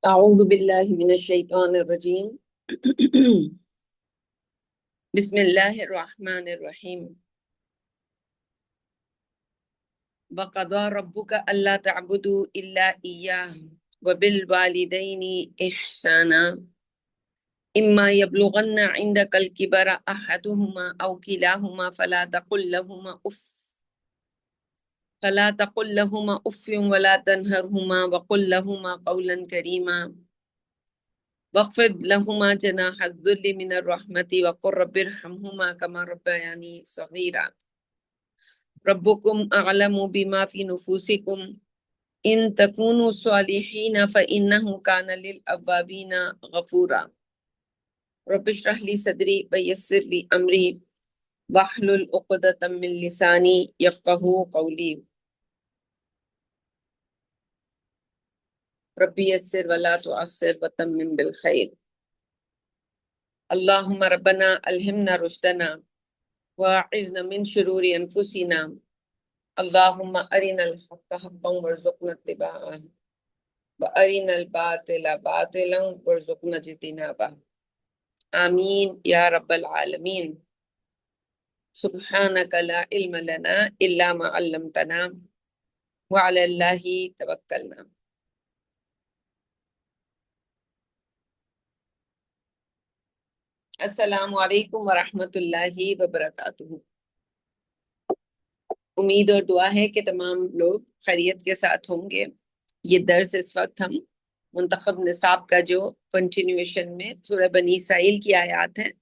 أعوذ بالله من الشيطان الرجيم بسم الله الرحمن الرحيم وقضى ربك ألا تعبدوا إلا إياه وبالوالدين إحسانا إما يبلغن عندك الكبر أحدهما أو كلاهما فلا تقل لهما أف ولا تنهرهما وقل لهما قولا كريما واخفض لهما جناح الذل من الرحمة وقل رب ارحمهما كما ربياني صغيرا ربكم أعلم بما في نفوسكم إن تكونوا صالحين فإنه كان للأوابين غفورا رب اشرح لي صدري ويسر لي أمري واحلل عقدة من لساني يفقهوا قولي ربي يسر ولا تعسر وتمم بالخير اللهم ربنا ألهمنا رشدنا وأعذنا من شرور أنفسنا اللهم أرنا الحق حقا وارزقنا اتباعه وأرنا الباطل باطلا وارزقنا اجتنابه آمين يا رب العالمين سبحانك لا علم لنا إلا ما علمتنا وعلى الله توكلنا. السلام علیکم ورحمۃ اللہ وبرکاتہ. امید اور دعا ہے کہ تمام لوگ خیریت کے ساتھ ہوں گے. یہ درس اس وقت ہم منتخب نصاب کا جو کنٹینیویشن میں سورہ بنی اسرائیل کی آیات ہیں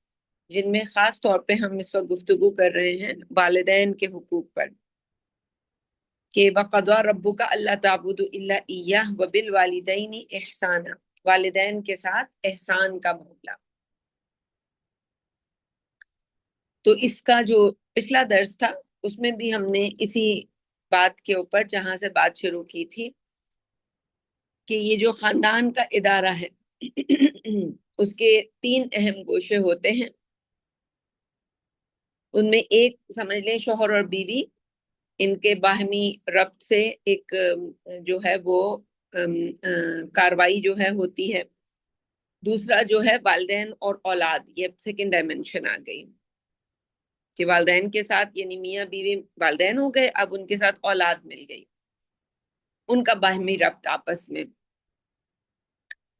جن میں خاص طور پہ ہم اس وقت گفتگو کر رہے ہیں والدین کے حقوق پر کہ وَقَضَىٰ رَبُّكَ أَلَّا تَعْبُدُوا إِلَّا إِيَّاهُ وَبِالْوَالِدَيْنِ إِحْسَانًا، والدین کے ساتھ احسان کا معاملہ. تو اس کا جو پچھلا درس تھا اس میں بھی ہم نے اسی بات کے اوپر جہاں سے بات شروع کی تھی کہ یہ جو خاندان کا ادارہ ہے اس کے 3 اہم گوشے ہوتے ہیں. ان میں ایک سمجھ لیں شوہر اور بیوی، ان کے باہمی ربط سے ایک جو ہے وہ کاروائی جو ہے ہوتی ہے. دوسرا جو ہے والدین اور اولاد، یہ سیکنڈ ڈائمنشن آ گئی کہ والدین کے ساتھ یعنی میاں بیوی والدین ہو گئے، اب ان کے ساتھ اولاد مل گئی، ان کا باہمی ربط آپس میں.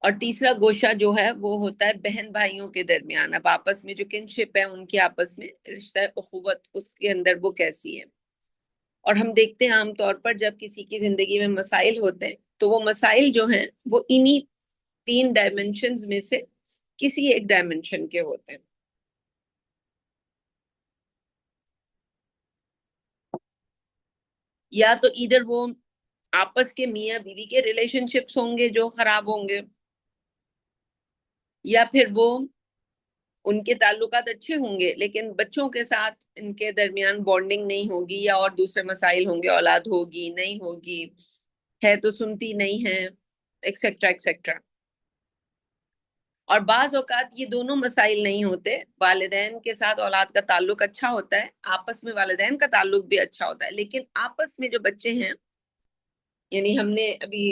اور تیسرا گوشہ جو ہے وہ ہوتا ہے بہن بھائیوں کے درمیان، اب آپس میں جو کنشپ ہے ان کے آپس میں رشتہ اخوت اس کے اندر وہ کیسی ہے. اور ہم دیکھتے ہیں عام طور پر جب کسی کی زندگی میں مسائل ہوتے ہیں تو وہ مسائل جو ہیں وہ انہی 3 ڈائمنشنز میں سے کسی ایک ڈائمنشن کے ہوتے ہیں. یا تو ادھر وہ آپس کے میاں بیوی کے ریلیشن شپس ہوں گے جو خراب ہوں گے، یا پھر وہ ان کے تعلقات اچھے ہوں گے لیکن بچوں کے ساتھ ان کے درمیان بانڈنگ نہیں ہوگی، یا اور دوسرے مسائل ہوں گے، اولاد ہوگی نہیں ہوگی، ہے تو سنتی نہیں ہے، ایکسیکٹرا ایکسیکٹرا. اور بعض اوقات یہ دونوں مسائل نہیں ہوتے، والدین کے ساتھ اولاد کا تعلق اچھا ہوتا ہے، آپس میں والدین کا تعلق بھی اچھا ہوتا ہے، لیکن آپس میں جو بچے ہیں یعنی ہم نے ابھی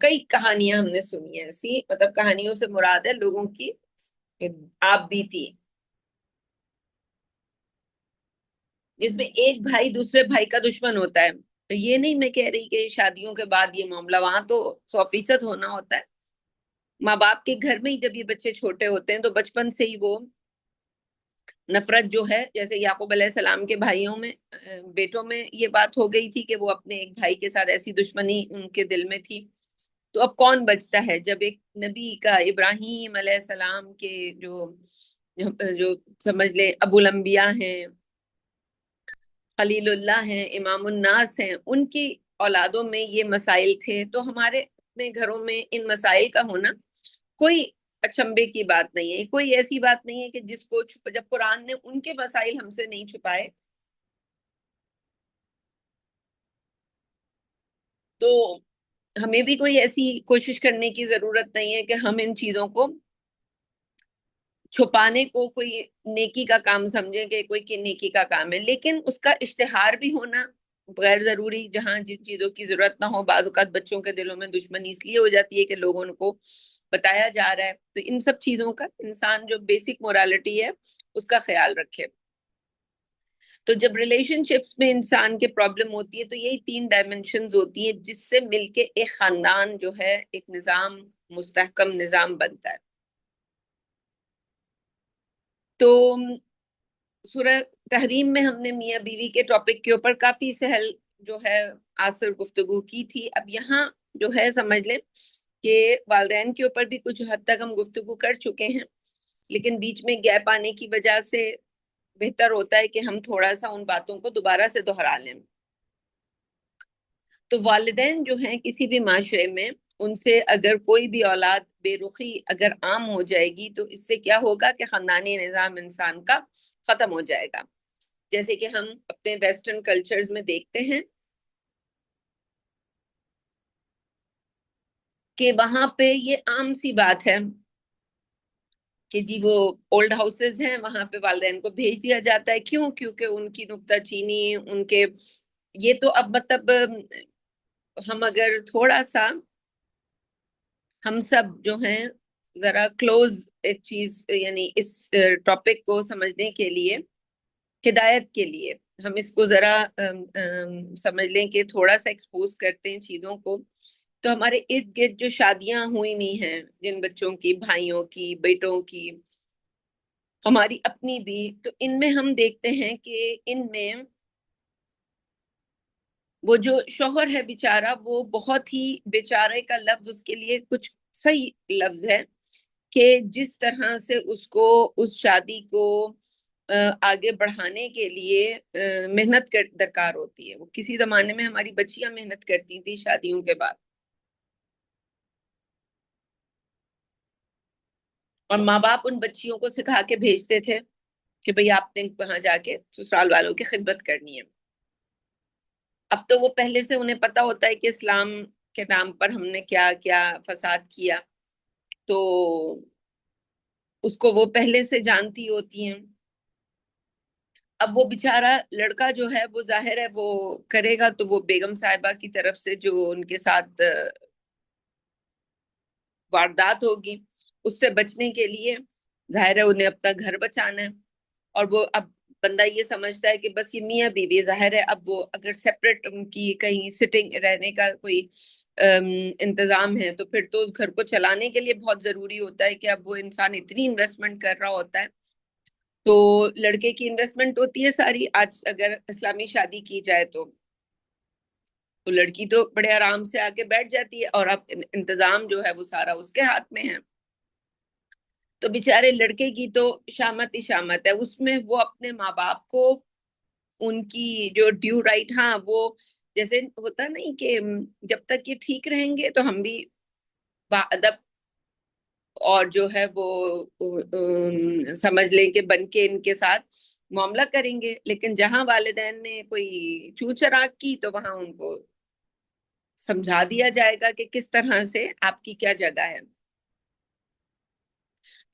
کئی کہانیاں ہم نے سنی ہیں ایسی، مطلب کہانیوں سے مراد ہے لوگوں کی آپ بیتی، جس میں ایک بھائی دوسرے بھائی کا دشمن ہوتا ہے. یہ نہیں میں کہہ رہی کہ شادیوں کے بعد یہ معاملہ، وہاں تو 100% ہونا ہوتا ہے. ماں باپ کے گھر میں ہی جب یہ بچے چھوٹے ہوتے ہیں تو بچپن سے ہی وہ نفرت جو ہے، جیسے یعقوب علیہ السلام کے بھائیوں میں بیٹوں میں یہ بات ہو گئی تھی کہ وہ اپنے ایک بھائی کے ساتھ ایسی دشمنی ان کے دل میں تھی. تو اب کون بچتا ہے جب ایک نبی کا، ابراہیم علیہ السلام کے جو سمجھ لیں ابو الانبیاء ہیں، خلیل اللہ ہیں، امام الناس ہیں، ان کی اولادوں میں یہ مسائل تھے. تو ہمارے اپنے گھروں میں ان مسائل کا ہونا کوئی اچنبے کی بات نہیں ہے، کوئی ایسی بات نہیں ہے کہ جس کو جب قرآن نے ان کے مسائل ہم سے نہیں چھپائے تو ہمیں بھی کوئی ایسی کوشش کرنے کی ضرورت نہیں ہے کہ ہم ان چیزوں کو چھپانے کو کوئی نیکی کا کام سمجھیں کہ کوئی نیکی کا کام ہے. لیکن اس کا اشتہار بھی ہونا غیر ضروری جہاں جن چیزوں کی ضرورت نہ ہو، بعض اوقات بچوں کے دلوں میں دشمنی اس لیے ہو جاتی ہے کہ لوگوں کو بتایا جا رہا ہے، تو ان سب چیزوں کا انسان جو بیسک مورالٹی ہے اس کا خیال رکھے۔ تو جب ریلیشن شپس میں انسان کے پرابلم ہوتی ہے تو یہی 3 ڈائمینشنز ہوتی ہیں جس سے مل کے ایک خاندان جو ہے ایک نظام، مستحکم نظام بنتا ہے۔ تو سورہ تحریم میں ہم نے میاں بیوی کے ٹاپک کے اوپر کافی سہل جو ہے آصر گفتگو کی تھی۔ اب یہاں جو ہے سمجھ لیں کہ والدین کے اوپر بھی کچھ حد تک ہم گفتگو کر چکے ہیں، لیکن بیچ میں گیپ آنے کی وجہ سے بہتر ہوتا ہے کہ ہم تھوڑا سا ان باتوں کو دوبارہ سے دہرا لیں۔ تو والدین جو ہیں کسی بھی معاشرے میں، ان سے اگر کوئی بھی اولاد بے رخی اگر عام ہو جائے گی تو اس سے کیا ہوگا کہ خاندانی نظام انسان کا ختم ہو جائے گا۔ جیسے کہ ہم اپنے ویسٹرن کلچرز میں دیکھتے ہیں کہ وہاں پہ یہ عام سی بات ہے کہ جی وہ اولڈ ہاؤسز ہیں، وہاں پہ والدین کو بھیج دیا جاتا ہے۔ کیوں؟ کیونکہ ان کی نکتہ چینی، ان کے یہ تو اب مطلب ہم اگر تھوڑا سا ہم سب جو ہیں ذرا کلوز ایک چیز یعنی اس ٹاپک کو سمجھنے کے لیے، ہدایت کے لیے ہم اس کو ذرا سمجھ لیں کہ تھوڑا سا ایکسپوز کرتے ہیں چیزوں کو، تو ہمارے ارد گرد جو شادیاں ہوئی ہوئی ہیں جن بچوں کی، بھائیوں کی، بیٹوں کی، ہماری اپنی بھی، تو ان میں ہم دیکھتے ہیں کہ ان میں وہ جو شوہر ہے بیچارہ، وہ بہت ہی بیچارے کا لفظ اس کے لیے کچھ صحیح لفظ ہے کہ جس طرح سے اس کو اس شادی کو آگے بڑھانے کے لیے محنت درکار ہوتی ہے۔ وہ کسی زمانے میں ہماری بچیاں محنت کرتی تھی شادیوں کے بعد، اور ماں باپ ان بچیوں کو سکھا کے بھیجتے تھے کہ بھئی آپ نے وہاں جا کے سسرال والوں کی خدمت کرنی ہے۔ اب تو وہ پہلے سے انہیں پتا ہوتا ہے کہ اسلام کے نام پر ہم نے کیا کیا فساد کیا، تو اس کو وہ پہلے سے جانتی ہوتی ہیں۔ اب وہ بیچارہ لڑکا جو ہے وہ ظاہر ہے وہ کرے گا تو وہ بیگم صاحبہ کی طرف سے جو ان کے ساتھ واردات ہوگی اس سے بچنے کے لیے ظاہر ہے انہیں اپنا گھر بچانا ہے، اور وہ اب بندہ یہ سمجھتا ہے کہ بس یہ میاں بیوی ظاہر ہے، اب وہ اگر سیپریٹ ان کی کہیں سٹنگ رہنے کا کوئی انتظام ہے تو پھر تو اس گھر کو چلانے کے لیے بہت ضروری ہوتا ہے کہ اب وہ انسان اتنی انویسٹمنٹ کر رہا ہوتا ہے۔ تو لڑکے کی انویسٹمنٹ ہوتی ہے ساری، آج اگر اسلامی شادی کی جائے تو لڑکی تو بڑے آرام سے آ کے بیٹھ جاتی ہے، اور اب انتظام جو ہے وہ سارا اس کے ہاتھ میں ہے۔ تو بیچارے لڑکے کی تو شامت ہی شامت ہے، اس میں وہ اپنے ماں باپ کو ان کی جو ڈیو رائٹ، ہاں وہ جیسے ہوتا نہیں کہ جب تک یہ ٹھیک رہیں گے تو ہم بھی باادب اور جو ہے وہ سمجھ لیں کہ بن کے ان کے ساتھ معاملہ کریں گے، لیکن جہاں والدین نے کوئی چو چراغ کی تو وہاں ان کو سمجھا دیا جائے گا کہ کس طرح سے آپ کی کیا جگہ ہے۔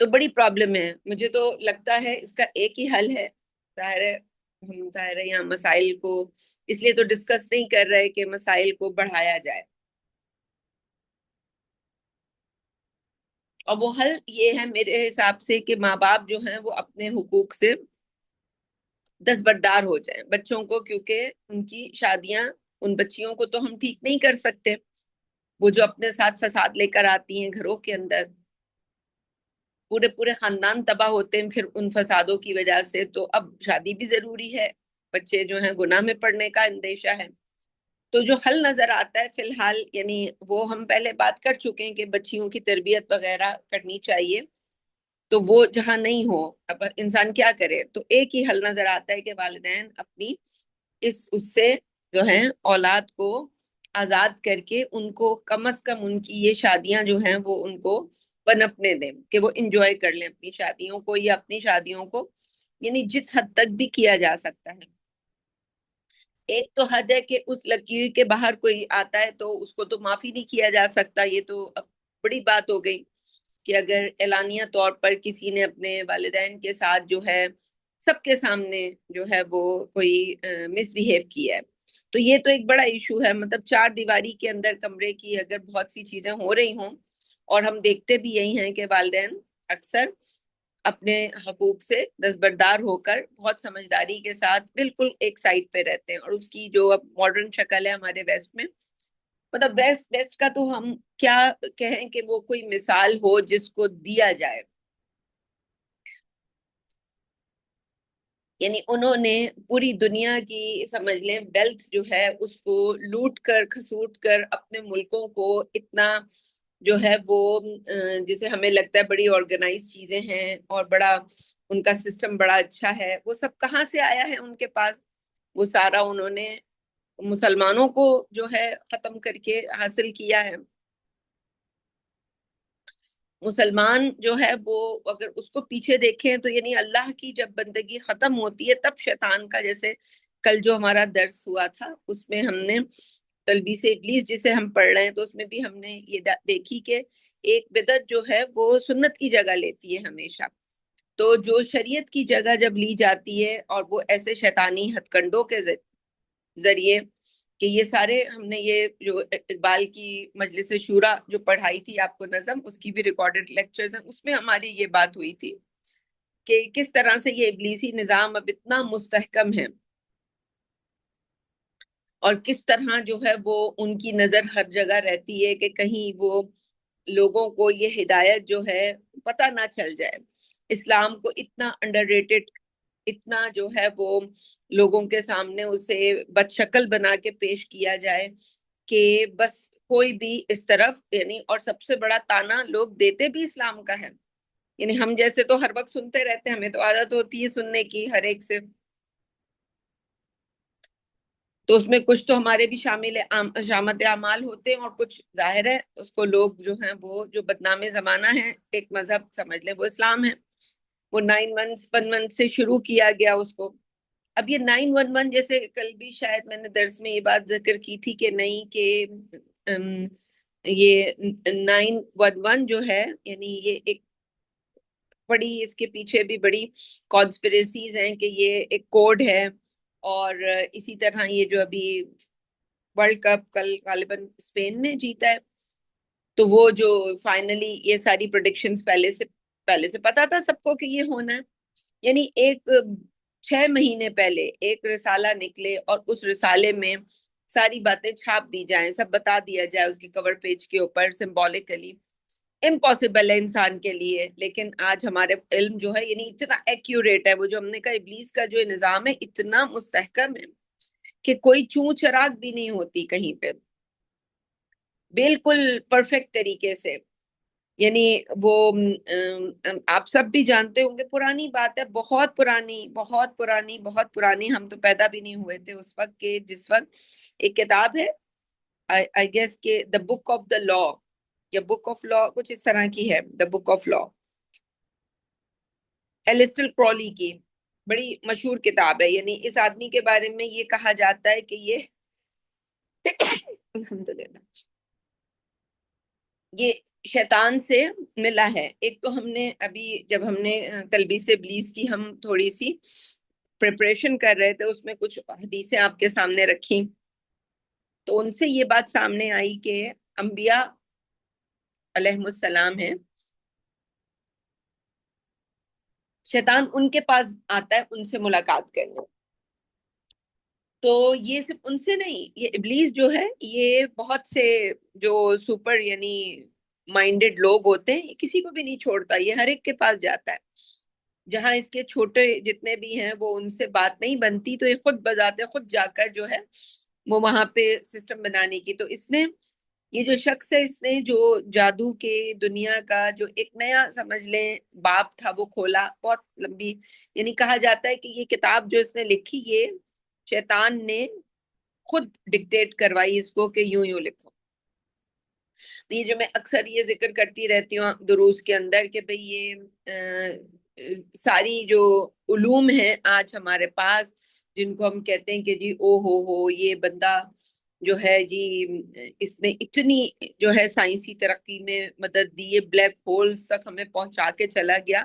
تو بڑی پرابلم ہے، مجھے تو لگتا ہے اس کا ایک ہی حل ہے۔ ظاہر ہے ہم ظاہر ہے یہاں مسائل کو اس لیے تو ڈسکس نہیں کر رہے کہ مسائل کو بڑھایا جائے، اور وہ حل یہ ہے میرے حساب سے کہ ماں باپ جو ہیں وہ اپنے حقوق سے دستبردار ہو جائیں بچوں کو، کیونکہ ان کی شادیاں ان بچیوں کو تو ہم ٹھیک نہیں کر سکتے، وہ جو اپنے ساتھ فساد لے کر آتی ہیں گھروں کے اندر، پورے پورے خاندان تباہ ہوتے ہیں پھر ان فسادوں کی وجہ سے۔ تو اب شادی بھی ضروری ہے، بچے جو ہیں گناہ میں پڑنے کا اندیشہ ہے۔ تو جو حل نظر آتا ہے فی الحال، یعنی وہ ہم پہلے بات کر چکے ہیں کہ بچیوں کی تربیت وغیرہ کرنی چاہیے، تو وہ جہاں نہیں ہو اب انسان کیا کرے، تو ایک ہی حل نظر آتا ہے کہ والدین اپنی اس سے جو ہیں اولاد کو آزاد کر کے ان کو کم از کم ان کی یہ شادیاں جو ہیں وہ ان کو پنپنے دیں کہ وہ انجوائے کر لیں اپنی شادیوں کو، یا اپنی شادیوں کو یعنی جس حد تک بھی کیا جا سکتا ہے۔ ایک تو حد ہے کہ اس لکیر کے باہر کوئی آتا ہے تو اس کو تو معافی نہیں کیا جا سکتا، یہ تو اب بڑی بات ہو گئی کہ اگر اعلانیہ طور پر کسی نے اپنے والدین کے ساتھ جو ہے سب کے سامنے جو ہے وہ کوئی مس بیہیو کیا ہے تو یہ تو ایک بڑا ایشو ہے، مطلب چار دیواری کے اندر کمرے کی اگر بہت سی چیزیں ہو رہی ہوں، اور ہم دیکھتے بھی یہی ہیں کہ والدین اکثر اپنے حقوق سے دستبردار ہو کر بہت سمجھداری کے ساتھ بالکل ایک سائڈ پہ رہتے ہیں، اور اس کی جو اب ماڈرن شکل ہے ہمارے ویسٹ میں، مطلب ویسٹ کا تو ہم کیا کہیں کہ وہ کوئی مثال ہو جس کو دیا جائے. یعنی انہوں نے پوری دنیا کی سمجھ لیں ویلتھ جو ہے اس کو لوٹ کر کھسوٹ کر اپنے ملکوں کو اتنا جو ہے وہ جسے ہمیں لگتا ہے بڑی آرگنائز چیزیں ہیں اور بڑا ان کا سسٹم بڑا اچھا ہے، وہ سب کہاں سے آیا ہے ان کے پاس؟ وہ سارا انہوں نے مسلمانوں کو جو ہے ختم کر کے حاصل کیا ہے. مسلمان جو ہے وہ اگر اس کو پیچھے دیکھیں تو یعنی اللہ کی جب بندگی ختم ہوتی ہے تب شیطان کا، جیسے کل جو ہمارا درس ہوا تھا اس میں ہم نے تلبیس ابلیس جسے ہم پڑھ رہے ہیں تو اس میں بھی ہم نے یہ دیکھی کہ ایک بدعت جو ہے وہ سنت کی جگہ لیتی ہے ہمیشہ. تو جو شریعت کی جگہ جب لی جاتی ہے اور وہ ایسے شیطانی ہتھ کنڈوں کے ذریعے کہ یہ سارے ہم نے یہ جو اقبال کی مجلس شورا جو پڑھائی تھی آپ کو نظم، اس کی بھی ریکارڈڈ لیکچرز ہیں، اس میں ہماری یہ بات ہوئی تھی کہ کس طرح سے یہ ابلیسی نظام اب اتنا مستحکم ہے اور کس طرح جو ہے وہ ان کی نظر ہر جگہ رہتی ہے کہ کہیں وہ لوگوں کو یہ ہدایت جو ہے پتہ نہ چل جائے. اسلام کو اتنا انڈر ریٹڈ، اتنا جو ہے وہ لوگوں کے سامنے اسے بد شکل بنا کے پیش کیا جائے کہ بس کوئی بھی اس طرف، یعنی اور سب سے بڑا تانا لوگ دیتے بھی اسلام کا ہے. یعنی ہم جیسے تو ہر وقت سنتے رہتے ہیں، ہمیں تو عادت ہوتی ہے سننے کی ہر ایک سے، تو اس میں کچھ تو ہمارے بھی شامت اعمال ہوتے ہیں اور کچھ ظاہر ہے اس کو لوگ جو ہیں وہ جو بدنام زمانہ ہے ایک مذہب سمجھ لیں وہ اسلام ہے، وہ 911 سے شروع کیا گیا اس کو. اب یہ 911 جیسے کل بھی شاید میں نے درس میں یہ بات ذکر کی تھی کہ نہیں کہ یہ 911 جو ہے یعنی یہ ایک بڑی، اس کے پیچھے بھی بڑی کانسپریسیز ہیں کہ یہ ایک کوڈ ہے. اور اسی طرح یہ جو ابھی ورلڈ کپ کل غالباً اسپین نے جیتا ہے، تو وہ جو فائنلی یہ ساری پروڈکشنز پہلے سے پتا تھا سب کو کہ یہ ہونا ہے. یعنی ایک 6 مہینے پہلے ایک رسالہ نکلے اور اس رسالے میں ساری باتیں چھاپ دی جائیں، سب بتا دیا جائے اس کے کور پیج کے اوپر سمبولکلی، امپاسبل ہے انسان کے لیے. لیکن آج ہمارے علم جو ہے یعنی اتنا ایکیوریٹ ہے، وہ جو ہم نے کہا ابلیس کا جو نظام ہے اتنا مستحکم ہے کہ کوئی چوں چراغ بھی نہیں ہوتی کہیں پہ، بالکل پرفیکٹ طریقے سے. یعنی وہ آپ سب بھی جانتے ہوں گے، پرانی بات ہے، بہت پرانی بہت پرانی بہت پرانی، ہم تو پیدا بھی نہیں ہوئے تھے اس وقت کے جس وقت ایک کتاب ہے آئی گیس کہ دا بک آف دا لا یا بک آف لا کچھ اس طرح کی ہے، دا بک آف لا، ایلسٹر کرالی کی بڑی مشہور کتاب ہے. یعنی اس آدمی کے بارے میں یہ کہا جاتا ہے کہ یہ الحمدللہ یہ شیطان سے ملا ہے. ایک تو ہم نے ابھی جب ہم نے تلبیس ابلیس کی ہم تھوڑی سی پریپریشن کر رہے تھے اس میں کچھ حدیثیں آپ کے سامنے رکھی تو ان سے یہ بات سامنے آئی کہ انبیاء علیہ السلام ہیں، شیطان ان کے پاس آتا ہے ان سے ملاقات کرنے. تو یہ صرف ان سے نہیں، یہ ابلیس جو ہے یہ بہت سے جو سپر یعنی مائنڈڈ لوگ ہوتے ہیں، یہ کسی کو بھی نہیں چھوڑتا، یہ ہر ایک کے پاس جاتا ہے. جہاں اس کے چھوٹے جتنے بھی ہیں وہ ان سے بات نہیں بنتی تو یہ خود بذات خود جا کر جو ہے وہ وہاں پہ سسٹم بنانے کی. تو اس نے یہ جو شخص ہے اس نے جو جادو کے دنیا کا جو ایک نیا سمجھ لیں باب تھا وہ کھولا. بہت لمبی، یعنی کہا جاتا ہے کہ یہ کتاب جو اس نے لکھی یہ شیطان نے خود ڈکٹیٹ کروائی اس کو کہ یوں یوں لکھو. تو یہ جو میں اکثر یہ ذکر کرتی رہتی ہوں دروس کے اندر کہ بھئی یہ ساری جو علوم ہیں آج ہمارے پاس جن کو ہم کہتے ہیں کہ جی او ہو یہ بندہ جو ہے جی اس نے اتنی جو ہے سائنسی ترقی میں مدد دی ہے، بلیک ہولز تک ہمیں پہنچا کے چلا گیا.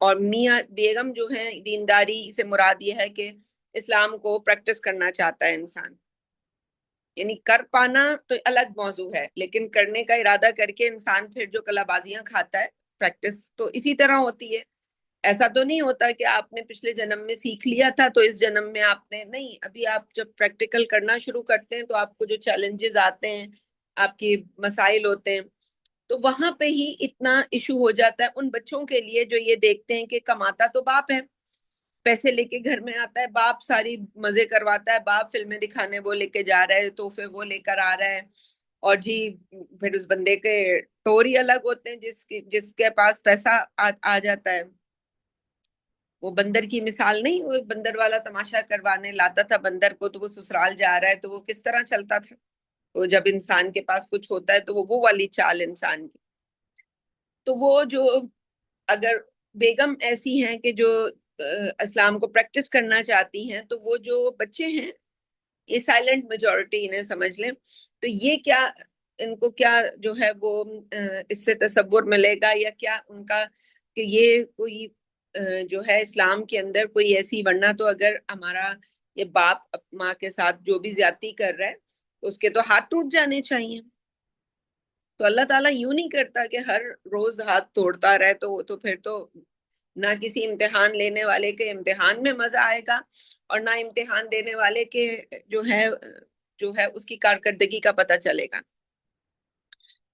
اور میاں بیگم جو ہیں دینداری سے مراد یہ ہے کہ اسلام کو پریکٹس کرنا چاہتا ہے انسان، یعنی کر پانا تو الگ موضوع ہے، لیکن کرنے کا ارادہ کر کے انسان پھر جو کلا بازیاں کھاتا ہے، پریکٹس تو اسی طرح ہوتی ہے۔ ایسا تو نہیں ہوتا کہ آپ نے پچھلے جنم میں سیکھ لیا تھا تو اس جنم میں آپ نے نہیں، ابھی آپ جب پریکٹیکل کرنا شروع کرتے ہیں تو آپ کو جو چیلنجز آتے ہیں، آپ کی مسائل ہوتے ہیں، تو وہاں پہ ہی اتنا ایشو ہو جاتا ہے ان بچوں کے لیے جو یہ دیکھتے ہیں کہ کماتا تو باپ ہے، پیسے لے کے گھر میں آتا ہے باپ، ساری مزے کرواتا ہے باپ، فلمیں دکھانے وہ لے کے جا رہا ہے، تحفے وہ لے کر آ رہا ہے، اور جی پھر اس بندے کے ٹور ہی الگ ہوتے ہیں جس کے پاس پیسہ آ جاتا ہے۔ وہ بندر کی مثال نہیں، وہ بندر والا تماشا کروانے لاتا تھا بندر کو، تو وہ سسرال جا رہا ہے تو وہ کس طرح چلتا تھا، تو جب انسان کے پاس کچھ ہوتا ہے تو وہ والی چال انسان کی۔ تو وہ جو اگر بیگم ایسی ہیں کہ جو اسلام کو پریکٹس کرنا چاہتی ہیں، تو وہ جو بچے ہیں یہ سائلنٹ میجورٹی انہیں سمجھ لیں، تو یہ کیا ان کو کیا جو ہے وہ اس سے تصور ملے گا یا کیا ان کا کہ یہ کوئی جو ہے اسلام کے اندر کوئی ایسی، ورنہ تو اگر ہمارا یہ باپ ماں کے ساتھ جو بھی زیادتی کر رہا ہے تو اس کے تو ہاتھ ٹوٹ جانے چاہیے، تو اللہ تعالیٰ یوں نہیں کرتا کہ ہر روز ہاتھ توڑتا رہے، تو پھر تو نہ کسی امتحان لینے والے کے امتحان میں مزہ آئے گا، اور نہ امتحان دینے والے کے جو ہے اس کی کارکردگی کا پتہ چلے گا۔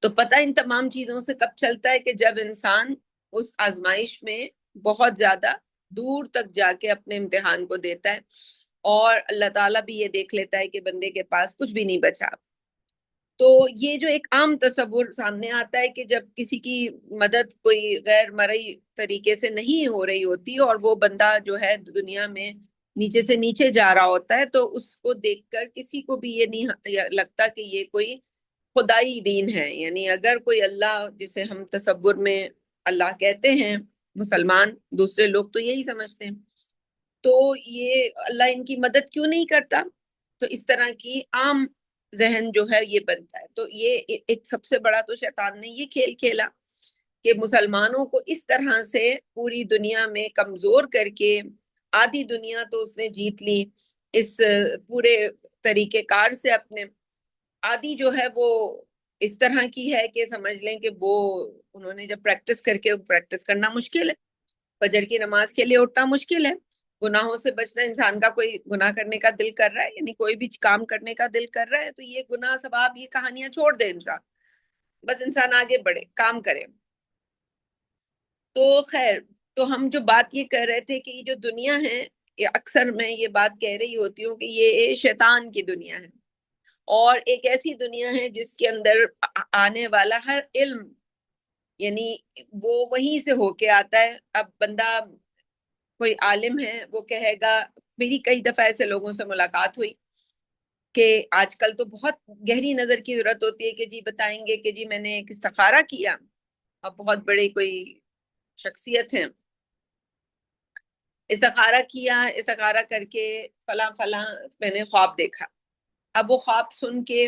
تو پتہ ان تمام چیزوں سے کب چلتا ہے کہ جب انسان اس آزمائش میں بہت زیادہ دور تک جا کے اپنے امتحان کو دیتا ہے، اور اللہ تعالیٰ بھی یہ دیکھ لیتا ہے کہ بندے کے پاس کچھ بھی نہیں بچا۔ تو یہ جو ایک عام تصور سامنے آتا ہے کہ جب کسی کی مدد کوئی غیر مرئی طریقے سے نہیں ہو رہی ہوتی اور وہ بندہ جو ہے دنیا میں نیچے سے نیچے جا رہا ہوتا ہے، تو اس کو دیکھ کر کسی کو بھی یہ نہیں لگتا کہ یہ کوئی خدائی دین ہے، یعنی اگر کوئی اللہ جسے ہم تصور میں اللہ کہتے ہیں، مسلمان دوسرے لوگ تو یہی سمجھتے ہیں، تو یہ اللہ ان کی مدد کیوں نہیں کرتا؟ تو اس طرح کی عام ذہن جو ہے یہ بنتا ہے۔ تو یہ ایک سب سے بڑا تو شیطان نے یہ کھیل کھیلا کہ مسلمانوں کو اس طرح سے پوری دنیا میں کمزور کر کے، آدھی دنیا تو اس نے جیت لی اس پورے طریقہ کار سے اپنے، آدھی جو ہے وہ اس طرح کی ہے کہ سمجھ لیں کہ وہ انہوں نے جب پریکٹس کر کے، پریکٹس کرنا مشکل ہے، فجر کی نماز کے لیے اٹھنا مشکل ہے، گناہوں سے بچنا، انسان کا کوئی گناہ کرنے کا دل کر رہا ہے، یعنی کوئی بھی کام کرنے کا دل کر رہا ہے تو یہ گناہ ثواب یہ کہانیاں چھوڑ دے انسان، بس انسان آگے بڑھے، کام کرے۔ تو خیر، تو ہم جو بات یہ کر رہے تھے کہ یہ جو دنیا ہے، یہ اکثر میں یہ بات کہہ رہی ہوتی ہوں کہ یہ شیطان کی دنیا ہے، اور ایک ایسی دنیا ہے جس کے اندر آنے والا ہر علم، یعنی وہ وہیں سے ہو کے آتا ہے۔ اب بندہ کوئی عالم ہے وہ کہے گا، میری کئی دفعہ ایسے لوگوں سے ملاقات ہوئی کہ آج کل تو بہت گہری نظر کی ضرورت ہوتی ہے کہ جی بتائیں گے کہ جی میں نے ایک استخارہ کیا، اب بہت بڑی کوئی شخصیت ہیں، استخارہ کیا، استخارہ کر کے فلاں فلاں میں نے خواب دیکھا۔ اب وہ خواب سن کے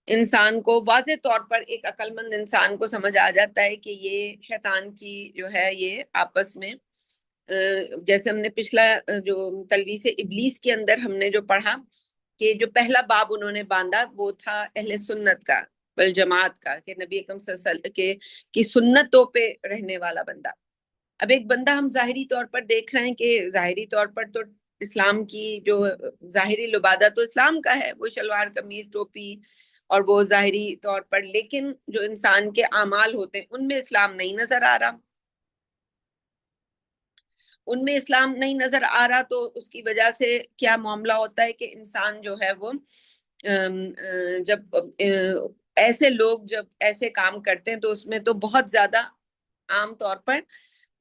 انسان کو واضح طور پر، ایک عقل مند انسان کو سمجھ آ جاتا ہے کہ یہ شیطان کی جو ہے یہ آپس میں، جیسے ہم نے پچھلا جو تلبیس ابلیس کے اندر ہم نے جو پڑھا کہ جو پہلا باب انہوں نے باندھا وہ تھا اہل سنت کا والجماعت کا، کہ نبی اکرم صلی اللہ علیہ وسلم کی سنتوں پہ رہنے والا بندہ۔ اب ایک بندہ ہم ظاہری طور پر دیکھ رہے ہیں کہ ظاہری طور پر تو اسلام کی جو ظاہری لبادہ تو اسلام کا ہے، وہ شلوار قمیض ٹوپی اور وہ ظاہری طور پر، لیکن جو انسان کے اعمال ہوتے ہیں ان میں اسلام نہیں نظر آ رہا، ان میں اسلام نہیں نظر آ رہا، تو اس کی وجہ سے کیا معاملہ ہوتا ہے کہ انسان جو ہے وہ جب ایسے لوگ جب ایسے کام کرتے ہیں تو اس میں تو بہت زیادہ عام طور پر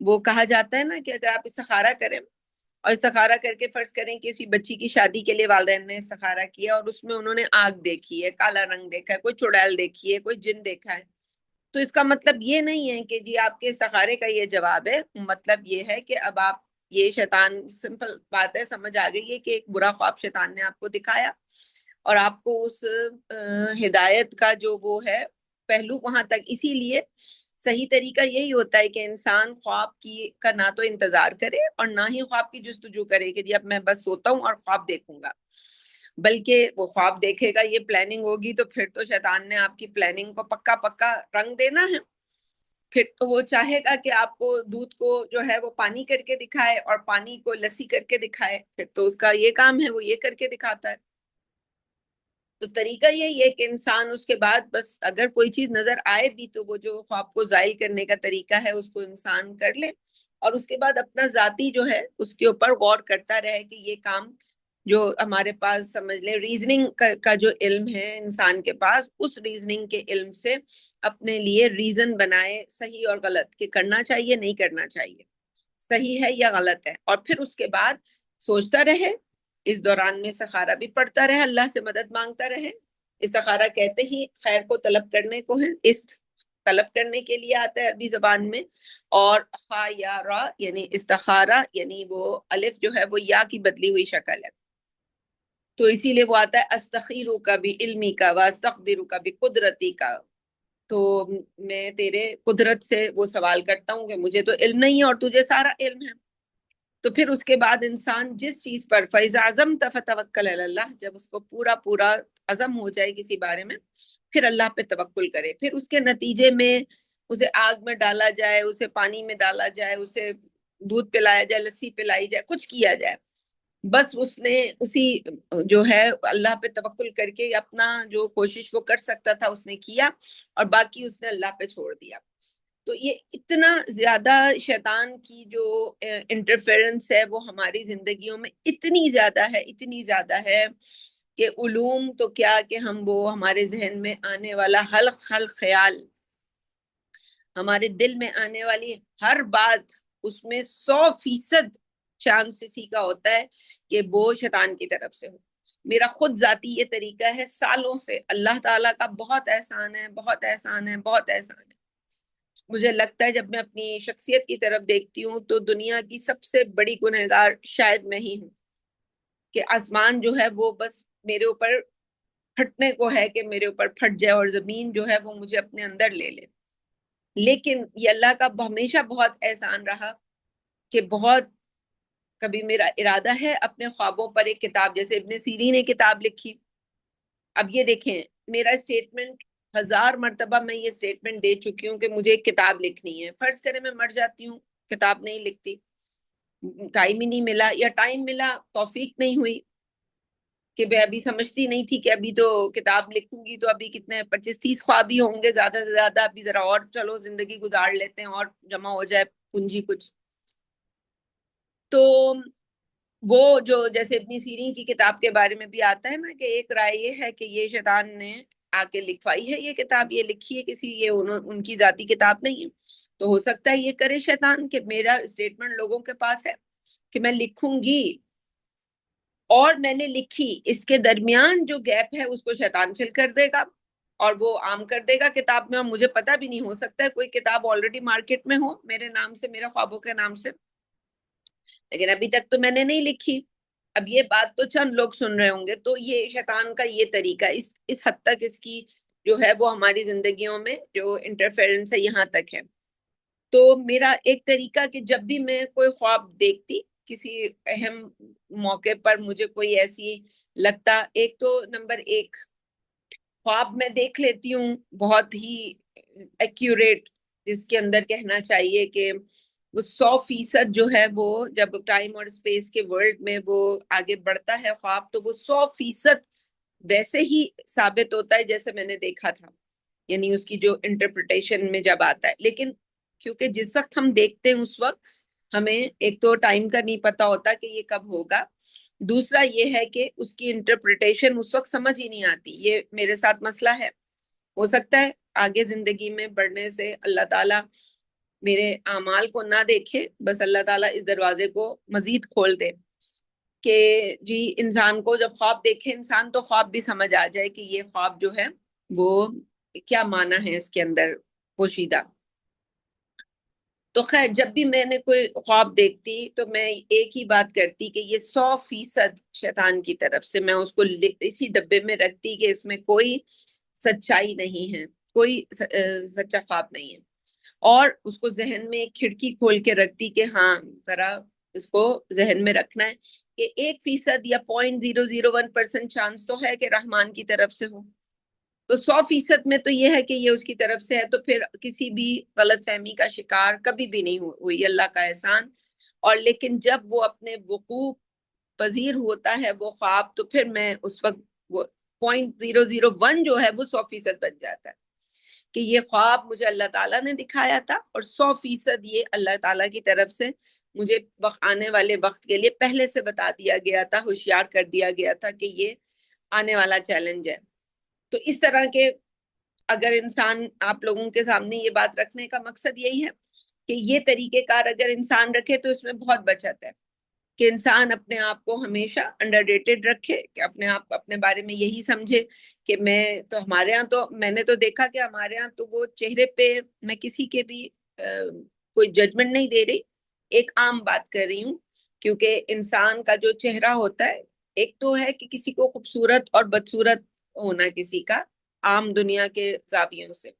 وہ کہا جاتا ہے نا کہ اگر آپ استخارہ کریں اور استخارہ کر کے فرض کریں کہ کسی بچی کی شادی کے لیے والدین نے استخارہ کیا اور اس میں انہوں نے آگ دیکھی ہے، کالا رنگ دیکھا ہے، کوئی چڑیل دیکھی ہے، کوئی جن دیکھا ہے، تو اس کا مطلب یہ نہیں ہے کہ جی آپ کے استخارے کا یہ جواب ہے، مطلب یہ ہے کہ اب آپ یہ شیطان، سمپل بات ہے، سمجھ آ گئی ہے کہ ایک برا خواب شیطان نے آپ کو دکھایا اور آپ کو اس ہدایت کا جو وہ ہے پہلو وہاں تک، اسی لیے صحیح طریقہ یہی ہوتا ہے کہ انسان خواب کا نہ تو انتظار کرے اور نہ ہی خواب کی جستجو کرے کہ جی اب میں بس سوتا ہوں اور خواب دیکھوں گا، بلکہ وہ خواب دیکھے گا، یہ پلاننگ ہوگی تو پھر تو شیطان نے آپ کی پلاننگ کو پکا پکا رنگ دینا ہے. پھر تو وہ چاہے گا کہ آپ کو دودھ کو جو ہے وہ پانی کر کے دکھائے اور پانی کو لسی کر کے دکھائے، پھر تو اس کا یہ کام ہے، وہ یہ کر کے دکھاتا ہے. تو طریقہ یہی ہے کہ انسان اس کے بعد بس اگر کوئی چیز نظر آئے بھی تو وہ جو خواب کو زائل کرنے کا طریقہ ہے اس کو انسان کر لے، اور اس کے بعد اپنا ذاتی جو ہے اس کے اوپر غور کرتا رہے کہ یہ کام جو ہمارے پاس سمجھ لیں ریزننگ کا جو علم ہے انسان کے پاس، اس ریزننگ کے علم سے اپنے لیے ریزن بنائے صحیح اور غلط، کہ کرنا چاہیے نہیں کرنا چاہیے، صحیح ہے یا غلط ہے، اور پھر اس کے بعد سوچتا رہے. اس دوران میں استخارہ بھی پڑھتا رہے، اللہ سے مدد مانگتا رہے. استخارہ کہتے ہی خیر کو طلب کرنے کو ہے، طلب کرنے کے لیے آتا ہے عربی زبان میں، اور خا یا را یعنی استخارہ یعنی وہ الف جو ہے وہ یا کی بدلی ہوئی شکل ہے، تو اسی لیے وہ آتا ہے استخیرو کا بھی علمی کا واستقدرو کا بھی قدرتی کا. تو میں تیرے قدرت سے وہ سوال کرتا ہوں کہ مجھے تو علم نہیں ہے اور تجھے سارا علم ہے. تو پھر اس کے بعد انسان جس چیز پر فَإِذَا عَزَمْتَ فَتَوَكَّلْ عَلَى اللَّهِ، جب اس کو پورا پورا عزم ہو جائے کسی بارے میں، پھر اللہ پہ توکل کرے. پھر اس کے نتیجے میں اسے آگ میں ڈالا جائے، اسے پانی میں ڈالا جائے، اسے دودھ پلایا جائے، لسی پلائی جائے، کچھ کیا جائے، بس اس نے اسی جو ہے اللہ پہ توکل کر کے اپنا جو کوشش وہ کر سکتا تھا اس نے کیا، اور باقی اس نے اللہ پہ چھوڑ دیا. تو یہ اتنا زیادہ شیطان کی جو انٹرفیرنس ہے وہ ہماری زندگیوں میں اتنی زیادہ ہے کہ علوم تو کیا کہ ہم وہ ہمارے ذہن میں آنے والا حلق خیال، ہمارے دل میں آنے والی ہر بات، اس میں 100% چانس اسی کا ہوتا ہے کہ وہ شیطان کی طرف سے ہو. میرا خود ذاتی یہ طریقہ ہے، سالوں سے اللہ تعالیٰ کا بہت احسان ہے، بہت احسان ہے، بہت احسان ہے. مجھے لگتا ہے جب میں اپنی شخصیت کی طرف دیکھتی ہوں تو دنیا کی سب سے بڑی گنہگار شاید میں ہی ہوں، کہ آسمان جو ہے وہ بس میرے اوپر پھٹنے کو ہے کہ میرے اوپر پھٹ جائے اور زمین جو ہے وہ مجھے اپنے اندر لے لے. لیکن یہ اللہ کا ہمیشہ بہت احسان رہا کہ بہت کبھی میرا ارادہ ہے اپنے خوابوں پر ایک کتاب، جیسے ابن سیرین نے کتاب لکھی. اب یہ دیکھیں میرا اسٹیٹمنٹ 1000 مرتبہ میں یہ اسٹیٹمنٹ دے چکی ہوں کہ مجھے ایک کتاب لکھنی ہے. فرض کرے میں مر جاتی ہوں، کتاب نہیں لکھتی، ٹائم ہی نہیں ملا، یا ٹائم ملا توفیق نہیں ہوئی، کہ میں ابھی سمجھتی نہیں تھی کہ ابھی تو کتاب لکھوں گی تو ابھی کتنے 25-30 خواب ہی ہوں گے زیادہ سے زیادہ، ابھی ذرا اور چلو زندگی گزار لیتے ہیں اور جمع ہو جائے پونجی کچھ. تو وہ جو جیسے ابن سیرین کی کتاب کے بارے میں بھی آتا ہے نا کہ ایک رائے یہ ہے کہ یہ شیطان نے آ کے لکھوائی ہے یہ کتاب، یہ لکھی ہے کسی، یہ ان کی ذاتی کتاب نہیں ہے. تو ہو سکتا ہے یہ کرے شیطان کہ میرا اسٹیٹمنٹ لوگوں کے پاس ہے کہ میں لکھوں گی اور میں نے لکھی، اس کے درمیان جو گیپ ہے اس کو شیطان فل کر دے گا اور وہ عام کر دے گا کتاب میں، اور مجھے پتہ بھی نہیں، ہو سکتا ہے کوئی کتاب آلریڈی مارکیٹ میں ہو میرے نام سے، میرے خوابوں کے نام سے، لیکن ابھی تک تو میں نے نہیں لکھی. اب یہ بات تو چند لوگ سن رہے ہوں گے. تو یہ شیطان کا یہ طریقہ اس حد تک اس کی جو ہے وہ ہماری زندگیوں میں جو انٹرفیرنس ہے یہاں تک ہے. تو میرا ایک طریقہ کہ جب بھی میں کوئی خواب دیکھتی کسی اہم موقع پر، مجھے کوئی ایسی لگتا، ایک تو نمبر ایک خواب میں دیکھ لیتی ہوں بہت ہی ایکیوریٹ، جس کے اندر کہنا چاہیے کہ وہ 100% جو ہے وہ جب ٹائم اور اسپیس کے ورلڈ میں وہ آگے بڑھتا ہے خواب تو وہ 100% ویسے ہی ثابت ہوتا ہے جیسے میں نے دیکھا تھا، یعنی اس کی جو انٹرپریٹیشن میں جب آتا ہے. لیکن کیونکہ جس وقت ہم دیکھتے ہیں اس وقت ہمیں ایک تو ٹائم کا نہیں پتا ہوتا کہ یہ کب ہوگا، دوسرا یہ ہے کہ اس کی انٹرپریٹیشن اس وقت سمجھ ہی نہیں آتی. یہ میرے ساتھ مسئلہ ہے. ہو سکتا ہے آگے زندگی میں بڑھنے سے اللہ تعالیٰ میرے اعمال کو نہ دیکھے، بس اللہ تعالیٰ اس دروازے کو مزید کھول دے کہ جی انسان کو جب خواب دیکھے انسان تو خواب بھی سمجھ آ جائے کہ یہ خواب جو ہے وہ کیا معنی ہے اس کے اندر پوشیدہ. تو خیر جب بھی میں نے کوئی خواب دیکھتی تو میں ایک ہی بات کرتی کہ یہ 100% شیطان کی طرف سے، میں اس کو اسی ڈبے میں رکھتی کہ اس میں کوئی سچائی نہیں ہے، کوئی سچا خواب نہیں ہے. اور اس کو ذہن میں ایک کھڑکی کھول کے رکھتی کہ ہاں ذرا اس کو ذہن میں رکھنا ہے کہ 1% یا 0.001% چانس تو ہے کہ رحمان کی طرف سے ہو، تو 100% میں تو یہ ہے کہ یہ اس کی طرف سے ہے، تو پھر کسی بھی غلط فہمی کا شکار کبھی بھی نہیں ہوئی، اللہ کا احسان۔ اور لیکن جب وہ اپنے وقوع پذیر ہوتا ہے وہ خواب، تو پھر میں اس وقت وہ 0.001 جو ہے وہ 100% بن جاتا ہے کہ یہ خواب مجھے اللہ تعالیٰ نے دکھایا تھا، اور 100% یہ اللہ تعالیٰ کی طرف سے مجھے آنے والے وقت کے لیے پہلے سے بتا دیا گیا تھا، ہوشیار کر دیا گیا تھا کہ یہ آنے والا چیلنج ہے۔ تو اس طرح کے اگر انسان، آپ لوگوں کے سامنے یہ بات رکھنے کا مقصد یہی ہے کہ یہ طریقہ کار اگر انسان رکھے تو اس میں بہت بچت ہے، کہ انسان اپنے آپ کو ہمیشہ انڈر ریٹڈ رکھے، کہ اپنے آپ اپنے بارے میں یہی سمجھے کہ میں تو، ہمارے ہاں تو میں نے تو دیکھا کہ ہمارے ہاں تو وہ چہرے پہ، میں کسی کے بھی کوئی ججمنٹ نہیں دے رہی، ایک عام بات کر رہی ہوں، کیونکہ انسان کا جو چہرہ ہوتا ہے، ایک تو ہے کہ کسی کو خوبصورت اور بدصورت ہونا کسی کا عام دنیا کے زاویوں سے،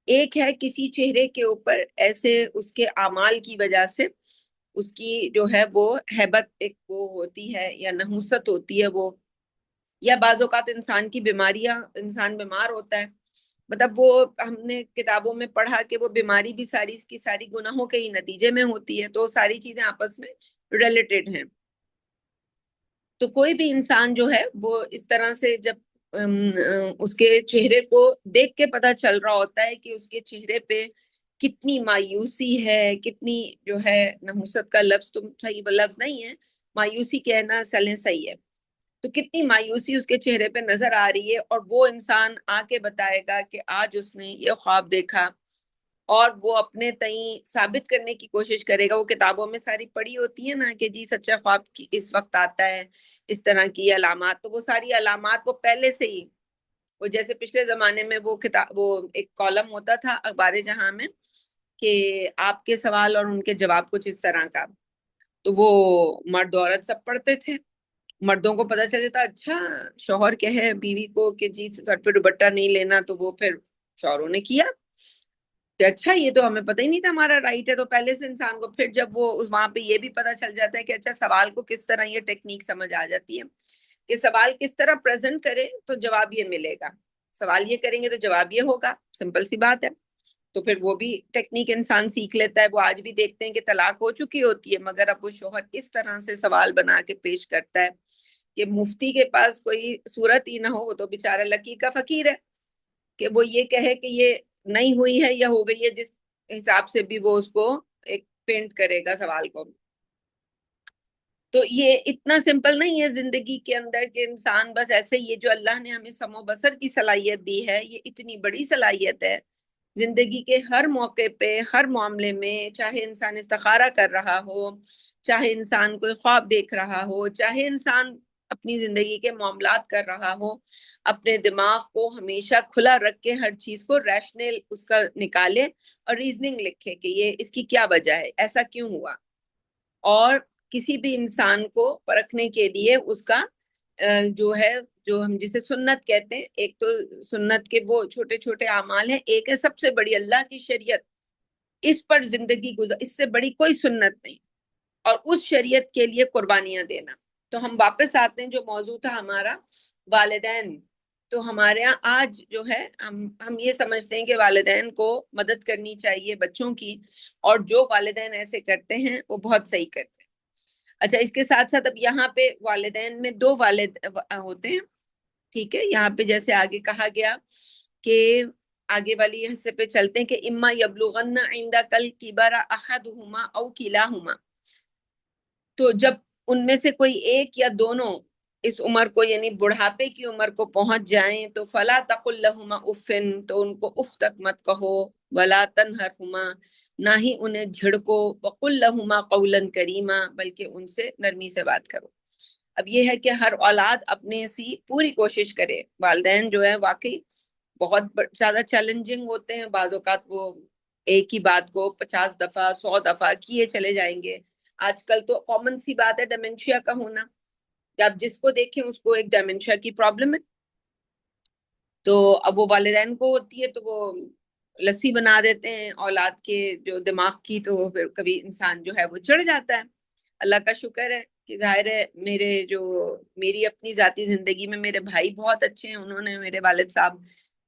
ایک ہے کسی چہرے کے اوپر ایسے اس کے اعمال کی وجہ سے اس کی جو ہے وہ ہیبت ایک وہ ہوتی ہے یا نحوست ہوتی ہے وہ، یا بعض اوقات انسان کی بیماریاں، انسان بیمار ہوتا ہے، مطلب وہ ہم نے کتابوں میں پڑھا کہ وہ بیماری بھی ساری کی ساری گناہوں کے ہی نتیجے میں ہوتی ہے، تو ساری چیزیں آپس میں ریلیٹڈ ہیں۔ تو کوئی بھی انسان جو ہے وہ اس طرح سے جب اس کے چہرے کو دیکھ کے پتہ چل رہا ہوتا ہے کہ اس کے چہرے پہ کتنی مایوسی ہے، کتنی جو ہے، نحوست کا لفظ تو صحیح لفظ نہیں ہے، مایوسی کہنا چلیں صحیح ہے، تو کتنی مایوسی اس کے چہرے پہ نظر آ رہی ہے، اور وہ انسان آ کے بتائے گا کہ آج اس نے یہ خواب دیکھا، اور وہ اپنے تئیں ثابت کرنے کی کوشش کرے گا، وہ کتابوں میں ساری پڑھی ہوتی ہے نا کہ جی سچا خواب کی اس وقت آتا ہے، اس طرح کی علامات، تو وہ ساری علامات وہ پہلے سے ہی، وہ جیسے پچھلے زمانے میں وہ کتاب، وہ ایک کالم ہوتا تھا اخبار جہاں میں کہ آپ کے سوال اور ان کے جواب کچھ اس طرح کا، تو وہ مرد عورت سب پڑھتے تھے، مردوں کو پتہ چل جاتا اچھا شوہر کہے بیوی کو کہ جی سر پہ دوپٹہ نہیں لینا، تو وہ پھر شوہروں نے کیا کہ اچھا یہ تو ہمیں پتہ ہی نہیں تھا ہمارا رائٹ ہے، تو پہلے سے انسان کو پھر جب وہ وہاں پہ یہ بھی پتہ چل جاتا ہے کہ اچھا سوال کو کس طرح، یہ ٹیکنیک سمجھ آ جاتی ہے کہ سوال کس طرح پریزنٹ کرے تو جواب یہ ملے گا، سوال یہ کریں گے تو جواب یہ ہوگا، سمپل سی بات ہے۔ تو پھر وہ بھی ٹیکنیک انسان سیکھ لیتا ہے، وہ آج بھی دیکھتے ہیں کہ طلاق ہو چکی ہوتی ہے مگر اب وہ شوہر اس طرح سے سوال بنا کے پیش کرتا ہے کہ مفتی کے پاس کوئی صورت ہی نہ ہو، وہ تو بیچارہ لکیر کا فقیر ہے، کہ وہ یہ کہے کہ یہ نہیں ہوئی ہے یا ہو گئی ہے، جس حساب سے بھی وہ اس کو ایک پینٹ کرے گا سوال کو۔ تو یہ اتنا سمپل نہیں ہے زندگی کے اندر کہ انسان بس ایسے، یہ جو اللہ نے ہمیں سمع و بصر کی صلاحیت دی ہے، یہ اتنی بڑی صلاحیت ہے زندگی کے ہر موقع پہ، ہر معاملے میں، چاہے انسان استخارہ کر رہا ہو، چاہے انسان کوئی خواب دیکھ رہا ہو، چاہے انسان اپنی زندگی کے معاملات کر رہا ہو، اپنے دماغ کو ہمیشہ کھلا رکھ کے ہر چیز کو ریشنل اس کا نکالے اور ریزننگ لکھے کہ یہ اس کی کیا وجہ ہے، ایسا کیوں ہوا، اور کسی بھی انسان کو پرکھنے کے لیے اس کا جو ہے، جو ہم جسے سنت کہتے ہیں، ایک تو سنت کے وہ چھوٹے چھوٹے اعمال ہیں، ایک ہے سب سے بڑی اللہ کی شریعت، اس پر زندگی اس سے بڑی کوئی سنت نہیں، اور اس شریعت کے لیے قربانیاں دینا۔ تو ہم واپس آتے ہیں، جو موضوع تھا ہمارا والدین، تو ہمارے یہاں آج جو ہے ہم یہ سمجھتے ہیں کہ والدین کو مدد کرنی چاہیے بچوں کی، اور جو والدین ایسے کرتے ہیں وہ بہت صحیح کرتے ہیں۔ اچھا، اس کے ساتھ ساتھ اب یہاں پہ والدین میں دو والد ہوتے ہیں، ٹھیک ہے، یہاں پہ جیسے آگے کہا گیا کہ آگے والی حصے پہ چلتے ہیں کہ اما یبلغن عندک الکبر احدہما او کلاہما، تو جب ان میں سے کوئی ایک یا دونوں اس عمر کو، یعنی بڑھاپے کی عمر کو پہنچ جائیں، تو فلا تقل لہما افن، تو ان کو اف تک مت کہو، ولا تنہرہما، نہ ہی انہیں جھڑکو، وقل لہما قولا کریما، بلکہ ان سے نرمی سے بات کرو۔ اب یہ ہے کہ ہر اولاد اپنے سی پوری کوشش کرے، والدین جو ہے واقعی بہت زیادہ چیلنجنگ ہوتے ہیں، بعض اوقات وہ ایک ہی بات کو 50 دفعہ 100 دفعہ کیے چلے جائیں گے۔ آج کل تو کامن سی بات ہے ڈیمنشیا کا ہونا، آپ جس کو دیکھیں اس کو ایک ڈیمنشیا کی پرابلم ہے، تو اب وہ والدین کو ہوتی ہے تو وہ لسی بنا دیتے ہیں اولاد کے جو دماغ کی، تو پھر کبھی انسان جو ہے وہ چڑھ جاتا ہے. اللہ کا شکر ہے کہ ظاہر ہے میری اپنی ذاتی زندگی میں میرے بھائی بہت اچھے ہیں. انہوں نے میرے والد صاحب،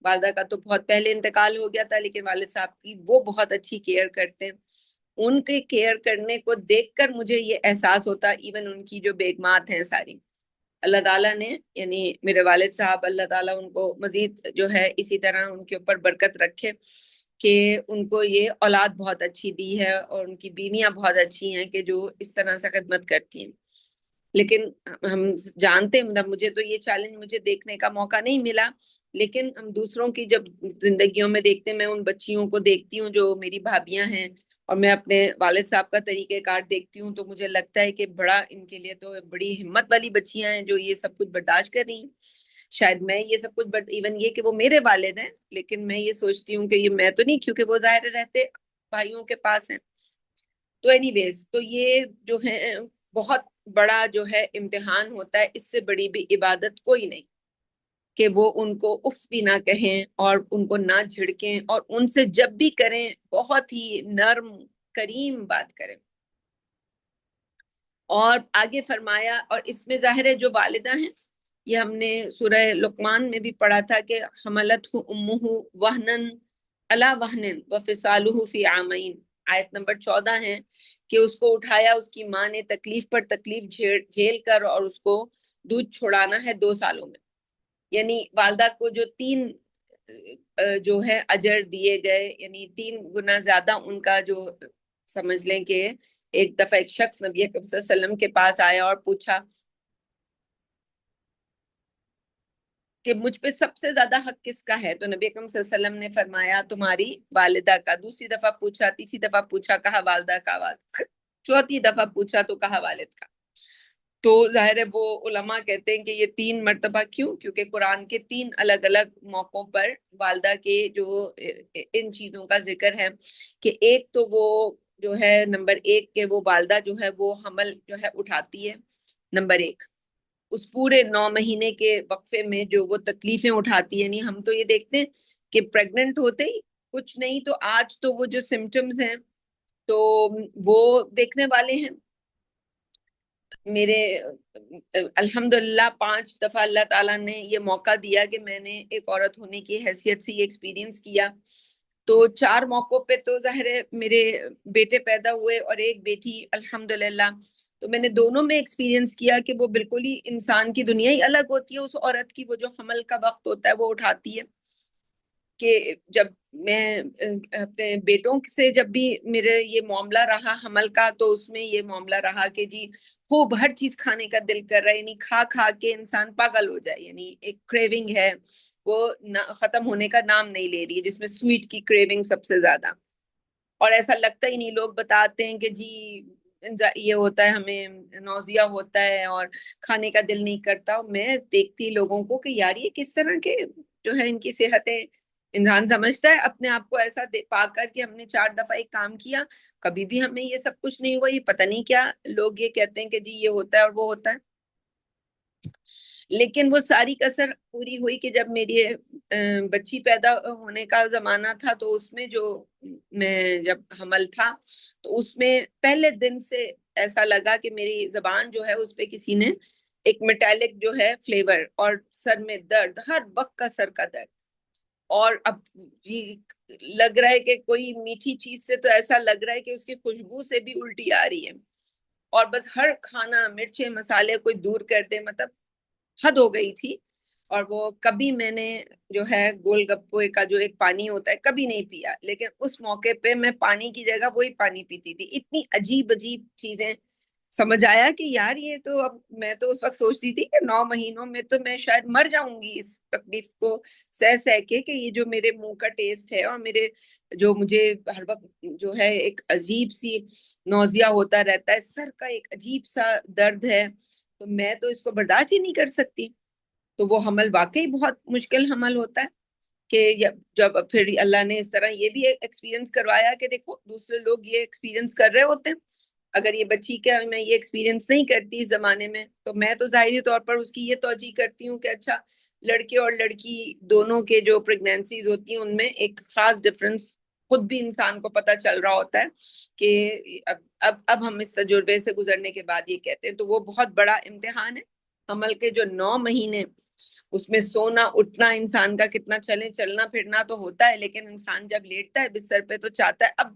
والدہ کا تو بہت پہلے انتقال ہو گیا تھا، لیکن والد صاحب کی وہ بہت اچھی کیئر کرتے ہیں. ان کے کیئر کرنے کو دیکھ کر مجھے یہ احساس ہوتا، ایون ان کی جو بیگمات ہیں ساری، اللہ تعالیٰ نے یعنی میرے والد صاحب، اللہ تعالیٰ ان کو مزید جو ہے اسی طرح ان کے اوپر برکت رکھے کہ ان کو یہ اولاد بہت اچھی دی ہے اور ان کی بیویاں بہت اچھی ہیں کہ جو اس طرح سے خدمت کرتی ہیں. لیکن ہم جانتے ہیں، مطلب مجھے تو یہ چیلنج مجھے دیکھنے کا موقع نہیں ملا، لیکن ہم دوسروں کی جب زندگیوں میں دیکھتے ہیں، میں ان بچیوں کو دیکھتی ہوں جو میری بھابیاں ہیں، اور میں اپنے والد صاحب کا طریقہ کار دیکھتی ہوں، تو مجھے لگتا ہے کہ بڑا ان کے لیے تو بڑی ہمت والی بچیاں ہیں جو یہ سب کچھ برداشت کر رہی ہیں. شاید میں یہ سب کچھ ایون یہ کہ وہ میرے والد ہیں، لیکن میں یہ سوچتی ہوں کہ یہ میں تو نہیں، کیونکہ وہ ظاہر رہتے بھائیوں کے پاس ہیں. تو اینی ویز، تو یہ جو ہے بہت بڑا جو ہے امتحان ہوتا ہے. اس سے بڑی بھی عبادت کوئی نہیں کہ وہ ان کو اف بھی نہ کہیں اور ان کو نہ جھڑکیں، اور ان سے جب بھی کریں بہت ہی نرم کریم بات کریں. اور آگے فرمایا، اور اس میں ظاہر ہے جو والدہ ہیں، یہ ہم نے سورہ لقمان میں بھی پڑھا تھا کہ حملتہ امہ وہنن علی وہنن وفصالہ فی عامین، آیت نمبر 14 ہے کہ اس کو اٹھایا اس کی ماں نے تکلیف پر تکلیف جھیل کر، اور اس کو دودھ چھڑانا ہے 2 سالوں میں. یعنی والدہ کو جو 3 جو ہے اجر دیے گئے، یعنی 3 گنا زیادہ ان کا، جو سمجھ لیں کہ ایک دفعہ ایک شخص نبی اکرم صلی اللہ علیہ وسلم کے پاس آیا اور پوچھا کہ مجھ پہ سب سے زیادہ حق کس کا ہے، تو نبی اکرم صلی اللہ علیہ وسلم نے فرمایا تمہاری والدہ کا. دوسری دفعہ پوچھا، تیسری دفعہ پوچھا، کہا والدہ کا. چوتھی دفعہ پوچھا تو کہا والد کا. تو ظاہر ہے وہ علماء کہتے ہیں کہ یہ 3 مرتبہ کیوں، کیونکہ قرآن کے 3 الگ الگ موقعوں پر والدہ کے جو ان چیزوں کا ذکر ہے کہ ایک تو وہ جو ہے نمبر 1 کہ وہ والدہ جو ہے وہ حمل جو ہے اٹھاتی ہے، نمبر 1 اس پورے 9 مہینے کے وقفے میں جو وہ تکلیفیں اٹھاتی ہیں. نہیں ہم تو یہ دیکھتے ہیں کہ پریگننٹ ہوتے ہی کچھ نہیں تو آج تو وہ جو سمٹمز ہیں تو وہ دیکھنے والے ہیں. میرے الحمدللہ 5 دفعہ اللہ تعالیٰ نے یہ موقع دیا کہ میں نے ایک عورت ہونے کی حیثیت سے یہ ایکسپیرینس کیا. تو 4 موقعوں پہ تو ظاہر ہے میرے بیٹے پیدا ہوئے اور ایک بیٹی الحمدللہ. تو میں نے دونوں میں ایکسپیرینس کیا کہ وہ بالکل ہی انسان کی دنیا ہی الگ ہوتی ہے. اس عورت کی وہ جو حمل کا وقت ہوتا ہے وہ اٹھاتی ہے کہ جب میں اپنے بیٹوں سے جب بھی میرے یہ معاملہ رہا حمل کا، تو اس میں یہ معاملہ رہا کہ جی خوب ہر چیز کھانے کا دل کر رہا ہے، یعنی کھا کھا کے انسان پاگل ہو جائے. یعنی ایک کریونگ ہے وہ ختم ہونے کا نام نہیں لے رہی ہے، جس میں سویٹ کی کریونگ سب سے زیادہ. اور ایسا لگتا ہی نہیں، لوگ بتاتے ہیں کہ جی یہ ہوتا ہے ہمیں نوزیا ہوتا ہے اور کھانے کا دل نہیں کرتا. میں دیکھتی لوگوں کو کہ یار یہ کس طرح کے جو ہے ان کی صحتیں. انسان سمجھتا ہے اپنے آپ کو ایسا پا کر کہ ہم نے 4 دفعہ ایک کام کیا، کبھی بھی ہمیں یہ سب کچھ نہیں ہوا. یہ پتہ نہیں کیا لوگ یہ کہتے ہیں کہ جی یہ ہوتا ہے اور وہ ہوتا ہے. لیکن وہ ساری کسر پوری ہوئی کہ جب میری بچی پیدا ہونے کا زمانہ تھا، تو اس میں جو میں جب حمل تھا تو اس میں پہلے دن سے ایسا لگا کہ میری زبان جو ہے اس پہ کسی نے ایک میٹالک جو ہے فلیور، اور سر میں درد، ہر وقت کا سر کا درد. اور اب لگ رہا ہے کہ کوئی میٹھی چیز سے تو ایسا لگ رہا ہے کہ اس کی خوشبو سے بھی الٹی آ رہی ہے، اور بس ہر کھانا مرچیں مسالے کوئی دور کر دے، مطلب حد ہو گئی تھی. اور وہ کبھی میں نے جو ہے گول گپے کا جو ایک پانی ہوتا ہے کبھی نہیں پیا، لیکن اس موقع پہ میں پانی کی جگہ وہی پانی پیتی تھی. اتنی عجیب عجیب چیزیں. سمجھ آیا کہ یار یہ تو اب میں تو اس وقت سوچتی تھی کہ 9 مہینوں میں تو میں شاید مر جاؤں گی اس تکلیف کو سہ سہ کے، کہ یہ جو میرے منہ کا ٹیسٹ ہے اور میرے جو مجھے ہر وقت جو ہے ایک عجیب سی نوزیا ہوتا رہتا ہے، سر کا ایک عجیب سا درد ہے، تو میں تو اس کو برداشت ہی نہیں کر سکتی. تو وہ حمل واقعی بہت مشکل حمل ہوتا ہے کہ جب پھر اللہ نے اس طرح یہ بھی ایکسپیرینس کروایا کہ دیکھو دوسرے لوگ یہ ایکسپیرینس کر رہے ہوتے ہیں. اگر یہ بچی کا میں یہ ایکسپیرینس نہیں کرتی اس زمانے میں، تو میں تو ظاہری طور پر اس کی یہ توجہ کرتی ہوں کہ اچھا لڑکے اور لڑکی دونوں کے جو پریگنینسیز ہوتی ہیں ان میں ایک خاص ڈفرنس خود بھی انسان کو پتہ چل رہا ہوتا ہے کہ اب ہم اس تجربے سے گزرنے کے بعد یہ کہتے ہیں. تو وہ بہت بڑا امتحان ہے. حمل کے جو 9 مہینے اس میں سونا اٹھنا انسان کا کتنا چلنا پھرنا تو ہوتا ہے، لیکن انسان جب لیٹتا ہے بستر پہ تو چاہتا ہے اب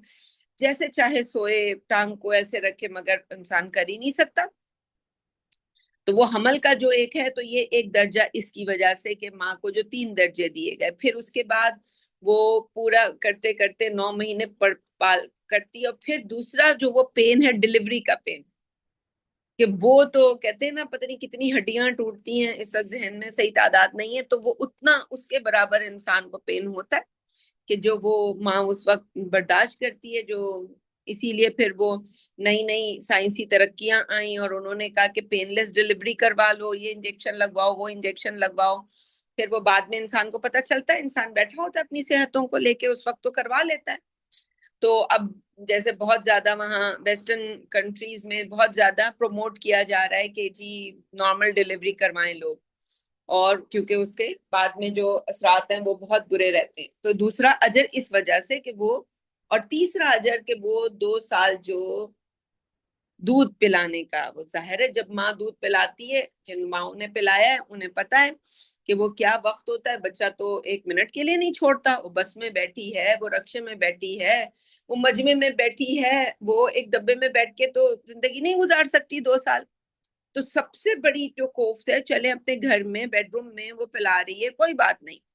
جیسے چاہے سوئے، ٹانگ کو ایسے رکھے، مگر انسان کر ہی نہیں سکتا. تو وہ حمل کا جو ایک ہے تو یہ ایک درجہ اس کی وجہ سے کہ ماں کو جو 3 درجے دیے گئے، پھر اس کے بعد وہ پورا کرتے کرتے 9 مہینے پال کرتی ہے. اور پھر دوسرا جو وہ پین ہے ڈلیوری کا پین، کہ وہ تو کہتے ہیں نا پتہ نہیں کتنی ہڈیاں ٹوٹتی ہیں، اس وقت ذہن میں صحیح تعداد نہیں ہے، تو وہ اتنا اس کے برابر انسان کو پین ہوتا ہے کہ جو وہ ماں اس وقت برداشت کرتی ہے. جو اسی لیے پھر وہ نئی نئی سائنسی ترقیاں آئیں اور انہوں نے کہا کہ پین لیس ڈلیوری کروا لو، یہ انجیکشن لگواؤ وہ انجیکشن لگواؤ. پھر وہ بعد میں انسان کو پتہ چلتا ہے، انسان بیٹھا ہوتا ہے اپنی صحتوں کو لے کے اس وقت تو کروا لیتا ہے. تو اب جیسے بہت زیادہ وہاں ویسٹرن کنٹریز میں بہت زیادہ پروموٹ کیا جا رہا ہے کہ جی نارمل ڈلیوری کروائیں لوگ، اور کیونکہ اس کے بعد میں جو اثرات ہیں وہ بہت برے رہتے ہیں. تو دوسرا اجر اس وجہ سے کہ وہ، اور تیسرا اجر کہ وہ 2 سال جو دودھ پلانے کا، وہ ظاہر ہے جب ماں دودھ پلاتی ہے، جن ماؤں نے پلایا ہے انہیں پتا ہے کہ وہ کیا وقت ہوتا ہے. بچہ تو 1 منٹ کے لیے نہیں چھوڑتا، وہ بس میں بیٹھی ہے، وہ رکشے میں بیٹھی ہے، وہ مجمع میں بیٹھی ہے، وہ ایک ڈبے میں بیٹھ کے تو زندگی نہیں گزار سکتی 2 سال. تو سب سے بڑی جو کوفت ہے، چلے اپنے گھر میں بیڈ روم میں وہ پلا رہی ہے کوئی بات نہیں،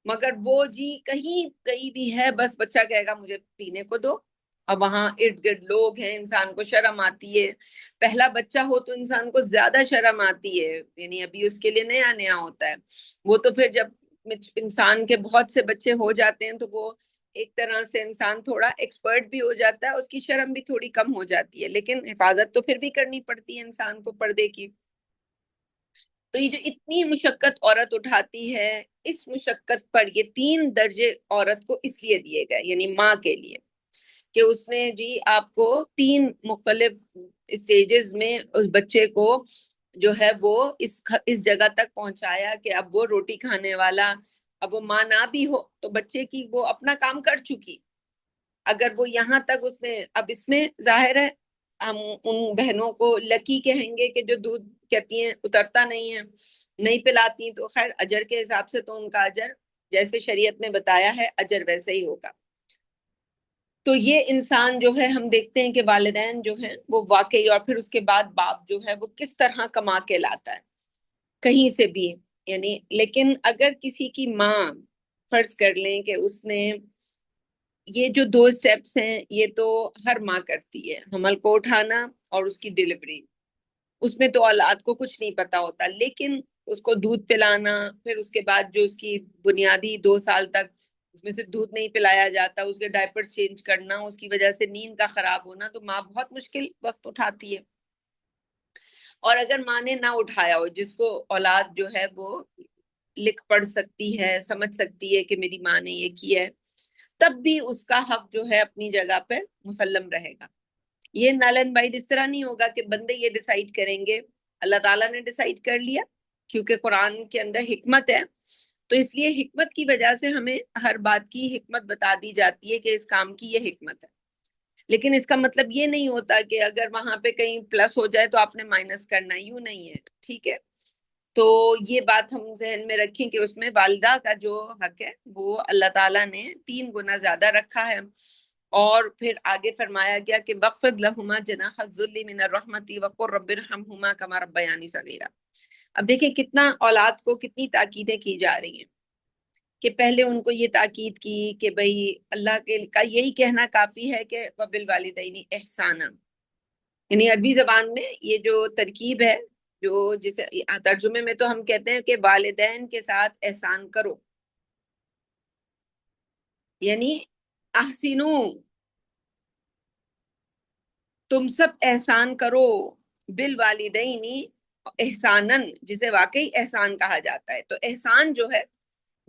مگر وہ جی کہیں بھی ہے بس بچہ کہے گا مجھے پینے کو دو. اب وہاں ارد گرد لوگ ہیں، انسان کو شرم آتی ہے. پہلا بچہ ہو تو انسان کو زیادہ شرم آتی ہے، یعنی ابھی اس کے لیے نیا نیا ہوتا ہے. وہ تو پھر جب انسان کے بہت سے بچے ہو جاتے ہیں تو وہ ایک طرح سے انسان تھوڑا ایکسپرٹ بھی ہو جاتا ہے، اس کی شرم بھی تھوڑی کم ہو جاتی ہے، لیکن حفاظت تو پھر بھی کرنی پڑتی ہے انسان کو پردے کی. تو یہ جو اتنی مشقت عورت اٹھاتی ہے، اس مشقت پر یہ 3 درجے عورت کو اس لیے دیے گئے، یعنی ماں کے لیے، کہ اس نے جی آپ کو 3 مختلف اسٹیجز میں اس بچے کو جو ہے وہ اس جگہ تک پہنچایا کہ اب وہ روٹی کھانے والا، اب وہ ماں نہ بھی ہو تو بچے کی وہ اپنا کام کر چکی. اگر وہ یہاں تک اس نے، اب اس میں ظاہر ہے ہم ان بہنوں کو لکی کہیں گے کہ جو دودھ کہتی ہیں اترتا نہیں ہے، نہیں پلاتی، تو خیر اجر کے حساب سے تو ان کا اجر جیسے شریعت نے بتایا ہے اجر ویسے ہی ہوگا. تو یہ انسان جو ہے ہم دیکھتے ہیں کہ والدین جو ہیں وہ واقعی، اور پھر اس کے بعد باپ جو ہے وہ کس طرح کما کے لاتا ہے کہیں سے بھی، یعنی لیکن اگر کسی کی ماں فرض کر لیں کہ اس نے یہ جو 2 سٹیپس ہیں یہ تو ہر ماں کرتی ہے، حمل کو اٹھانا اور اس کی ڈلیوری، اس میں تو اولاد کو کچھ نہیں پتا ہوتا، لیکن اس کو دودھ پلانا، پھر اس کے بعد جو اس کی بنیادی 2 سال تک اس میں سے دودھ نہیں پلایا جاتا، اس کے ڈائپرز چینج کرنا، اس کی وجہ سے نیند کا خراب ہونا، تو ماں بہت مشکل وقت اٹھاتی ہے. اور اگر ماں نے نہ اٹھایا ہو، جس کو اولاد جو ہے وہ لکھ پڑھ سکتی ہے، سمجھ سکتی ہے کہ میری ماں نے یہ کیا ہے، تب بھی اس کا حق جو ہے اپنی جگہ پہ مسلم رہے گا. یہ نل اینڈ وائٹ اس طرح نہیں ہوگا کہ بندے یہ ڈیسائیڈ کریں گے، اللہ تعالیٰ نے ڈیسائیڈ کر لیا، کیونکہ قرآن کے اندر حکمت ہے. تو اس لیے حکمت کی وجہ سے ہمیں ہر بات کی حکمت بتا دی جاتی ہے کہ اس کام کی یہ حکمت ہے. لیکن اس کا مطلب یہ نہیں ہوتا کہ اگر وہاں پہ کہیں پلس ہو جائے تو آپ نے مائنس کرنا، یوں نہیں ہے، ٹھیک ہے. تو یہ بات ہم ذہن میں رکھیں کہ اس میں والدہ کا جو حق ہے وہ اللہ تعالیٰ نے 3 گنا زیادہ رکھا ہے. اور پھر آگے فرمایا گیا کہ وَخْفِضْ لَهُمَا جَنَاحَ الذُّلِّ مِنَ الرَّحْمَةِ وَقُلْ رَبِّ ارْحَمْهُمَا كَمَا رَبَّيَانِي صَغِيرًا. اب دیکھیں کتنا اولاد کو کتنی تاکیدیں کی جا رہی ہیں، کہ پہلے ان کو یہ تاکید کی کہ بھئی اللہ کے کا یہی کہنا کافی ہے کہ وَبِالْوَالِدَيْنِ إِحْسَانًا، یعنی عربی زبان میں یہ جو ترکیب ہے، جو جسے ترجمے میں تو ہم کہتے ہیں کہ والدین کے ساتھ احسان کرو، یعنی احسنو، تم سب احسان کرو، بالوالدین احسانن، جسے واقعی احسان کہا جاتا ہے. تو احسان جو ہے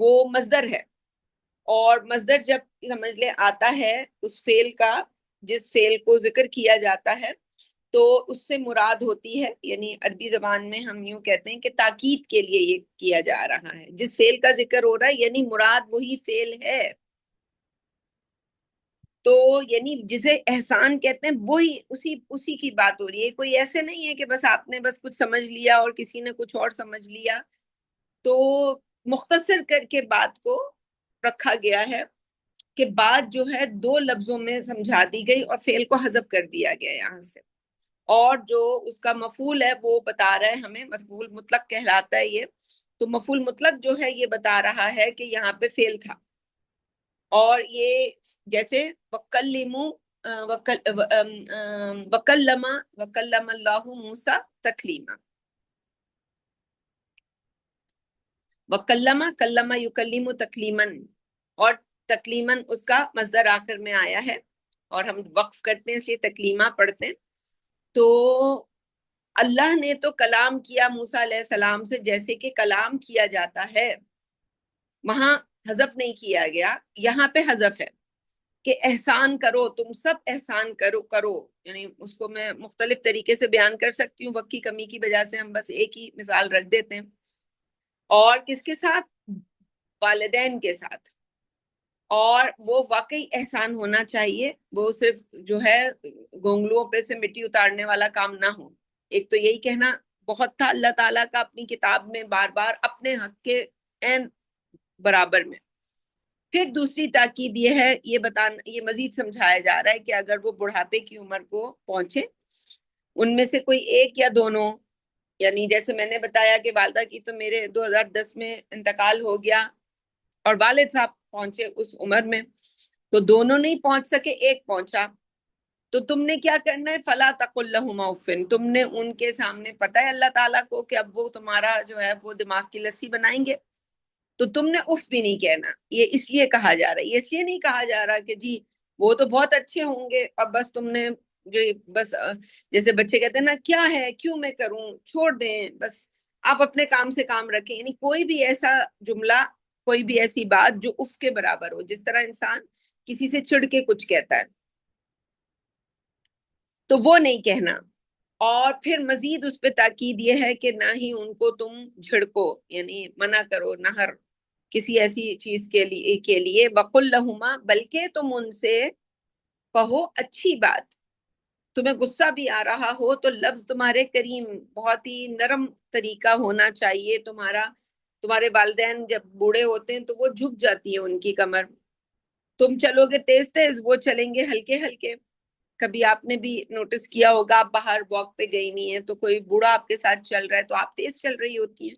وہ مصدر ہے، اور مصدر جب سمجھ لے آتا ہے اس فعل کا جس فعل کو ذکر کیا جاتا ہے تو اس سے مراد ہوتی ہے، یعنی عربی زبان میں ہم یوں کہتے ہیں کہ تاکید کے لیے یہ کیا جا رہا ہے، جس فعل کا ذکر ہو رہا ہے یعنی مراد وہی فعل ہے. تو یعنی جسے احسان کہتے ہیں وہی اسی کی بات ہو رہی ہے. کوئی ایسے نہیں ہے کہ بس آپ نے بس کچھ سمجھ لیا اور کسی نے کچھ اور سمجھ لیا. تو مختصر کر کے بات کو رکھا گیا ہے کہ بات جو ہے دو لفظوں میں سمجھا دی گئی اور فعل کو حذف کر دیا گیا یہاں سے. اور جو اس کا مفعول ہے وہ بتا رہا ہے ہمیں، مفعول مطلق کہلاتا ہے یہ. تو مفعول مطلق جو ہے یہ بتا رہا ہے کہ یہاں پہ فعل تھا. اور یہ جیسے وکلم اللہ موسیٰ تکلیما. وکلم کلم یکلم تکلیمن، اور تکلیمن اس کا مصدر آخر میں آیا ہے اور ہم وقف کرتے ہیں اس لیے تکلیمہ پڑھتے ہیں. تو اللہ نے تو کلام کیا موسیٰ علیہ السلام سے جیسے کہ کلام کیا جاتا ہے. وہاں حذف نہیں کیا گیا، یہاں پہ حذف ہے کہ احسان کرو، تم سب احسان کرو. یعنی اس کو میں مختلف طریقے سے بیان کر سکتی ہوں، وقت کی کمی کی وجہ سے ہم بس ایک ہی مثال رکھ دیتے ہیں. اور کس کے ساتھ؟ والدین کے ساتھ. اور وہ واقعی احسان ہونا چاہیے، وہ صرف جو ہے گونگلوں پہ سے مٹی اتارنے والا کام نہ ہو. ایک تو یہی کہنا بہت تھا اللہ تعالیٰ کا اپنی کتاب میں بار بار اپنے حق کے عین برابر میں. پھر دوسری تاکید یہ ہے، یہ مزید سمجھایا جا رہا ہے کہ اگر وہ بڑھاپے کی عمر کو پہنچے، ان میں سے کوئی ایک یا دونوں، یعنی جیسے میں نے بتایا کہ والدہ کی تو میرے 2010 میں انتقال ہو گیا اور والد صاحب پہنچے اس عمر میں، تو دونوں نہیں پہنچ سکے، ایک پہنچا. تو تم نے کیا کرنا ہے؟ فلا تقل لہما اف، تم نے ان کے سامنے، پتہ ہے اللہ تعالیٰ کو کہ اب وہ تمہارا جو ہے وہ دماغ کی لسی بنائیں گے، تو تم نے اف بھی نہیں کہنا. یہ اس لیے کہا جا رہا ہے، یہ اس لیے نہیں کہا جا رہا کہ جی وہ تو بہت اچھے ہوں گے اور بس تم نے جو بس جیسے بچے کہتے ہیں نا کیا ہے کیوں میں کروں، چھوڑ دیں بس آپ اپنے کام سے کام رکھیں. یعنی کوئی بھی ایسا جملہ، کوئی بھی ایسی بات جو اف کے برابر ہو، جس طرح انسان کسی سے چڑ کے کچھ کہتا ہے تو وہ نہیں کہنا. اور پھر مزید اس پہ تاکید یہ ہے کہ نہ ہی ان کو تم جھڑکو، یعنی منع کرو، نہر کسی ایسی چیز کے لیے وقل لہما، بلکہ تم ان سے کہو اچھی بات. تمہیں غصہ بھی آ رہا ہو تو لفظ تمہارے کریم، بہت ہی نرم طریقہ ہونا چاہیے تمہارا. تمہارے والدین جب بوڑھے ہوتے ہیں تو وہ جھک جاتی ہے ان کی کمر، تم چلو گے تیز تیز، وہ چلیں گے ہلکے ہلکے. کبھی آپ نے بھی نوٹس کیا ہوگا، آپ باہر واک پہ گئی ہوئی ہیں تو کوئی بوڑھا آپ کے ساتھ چل رہا ہے تو آپ تیز چل رہی ہوتی ہیں،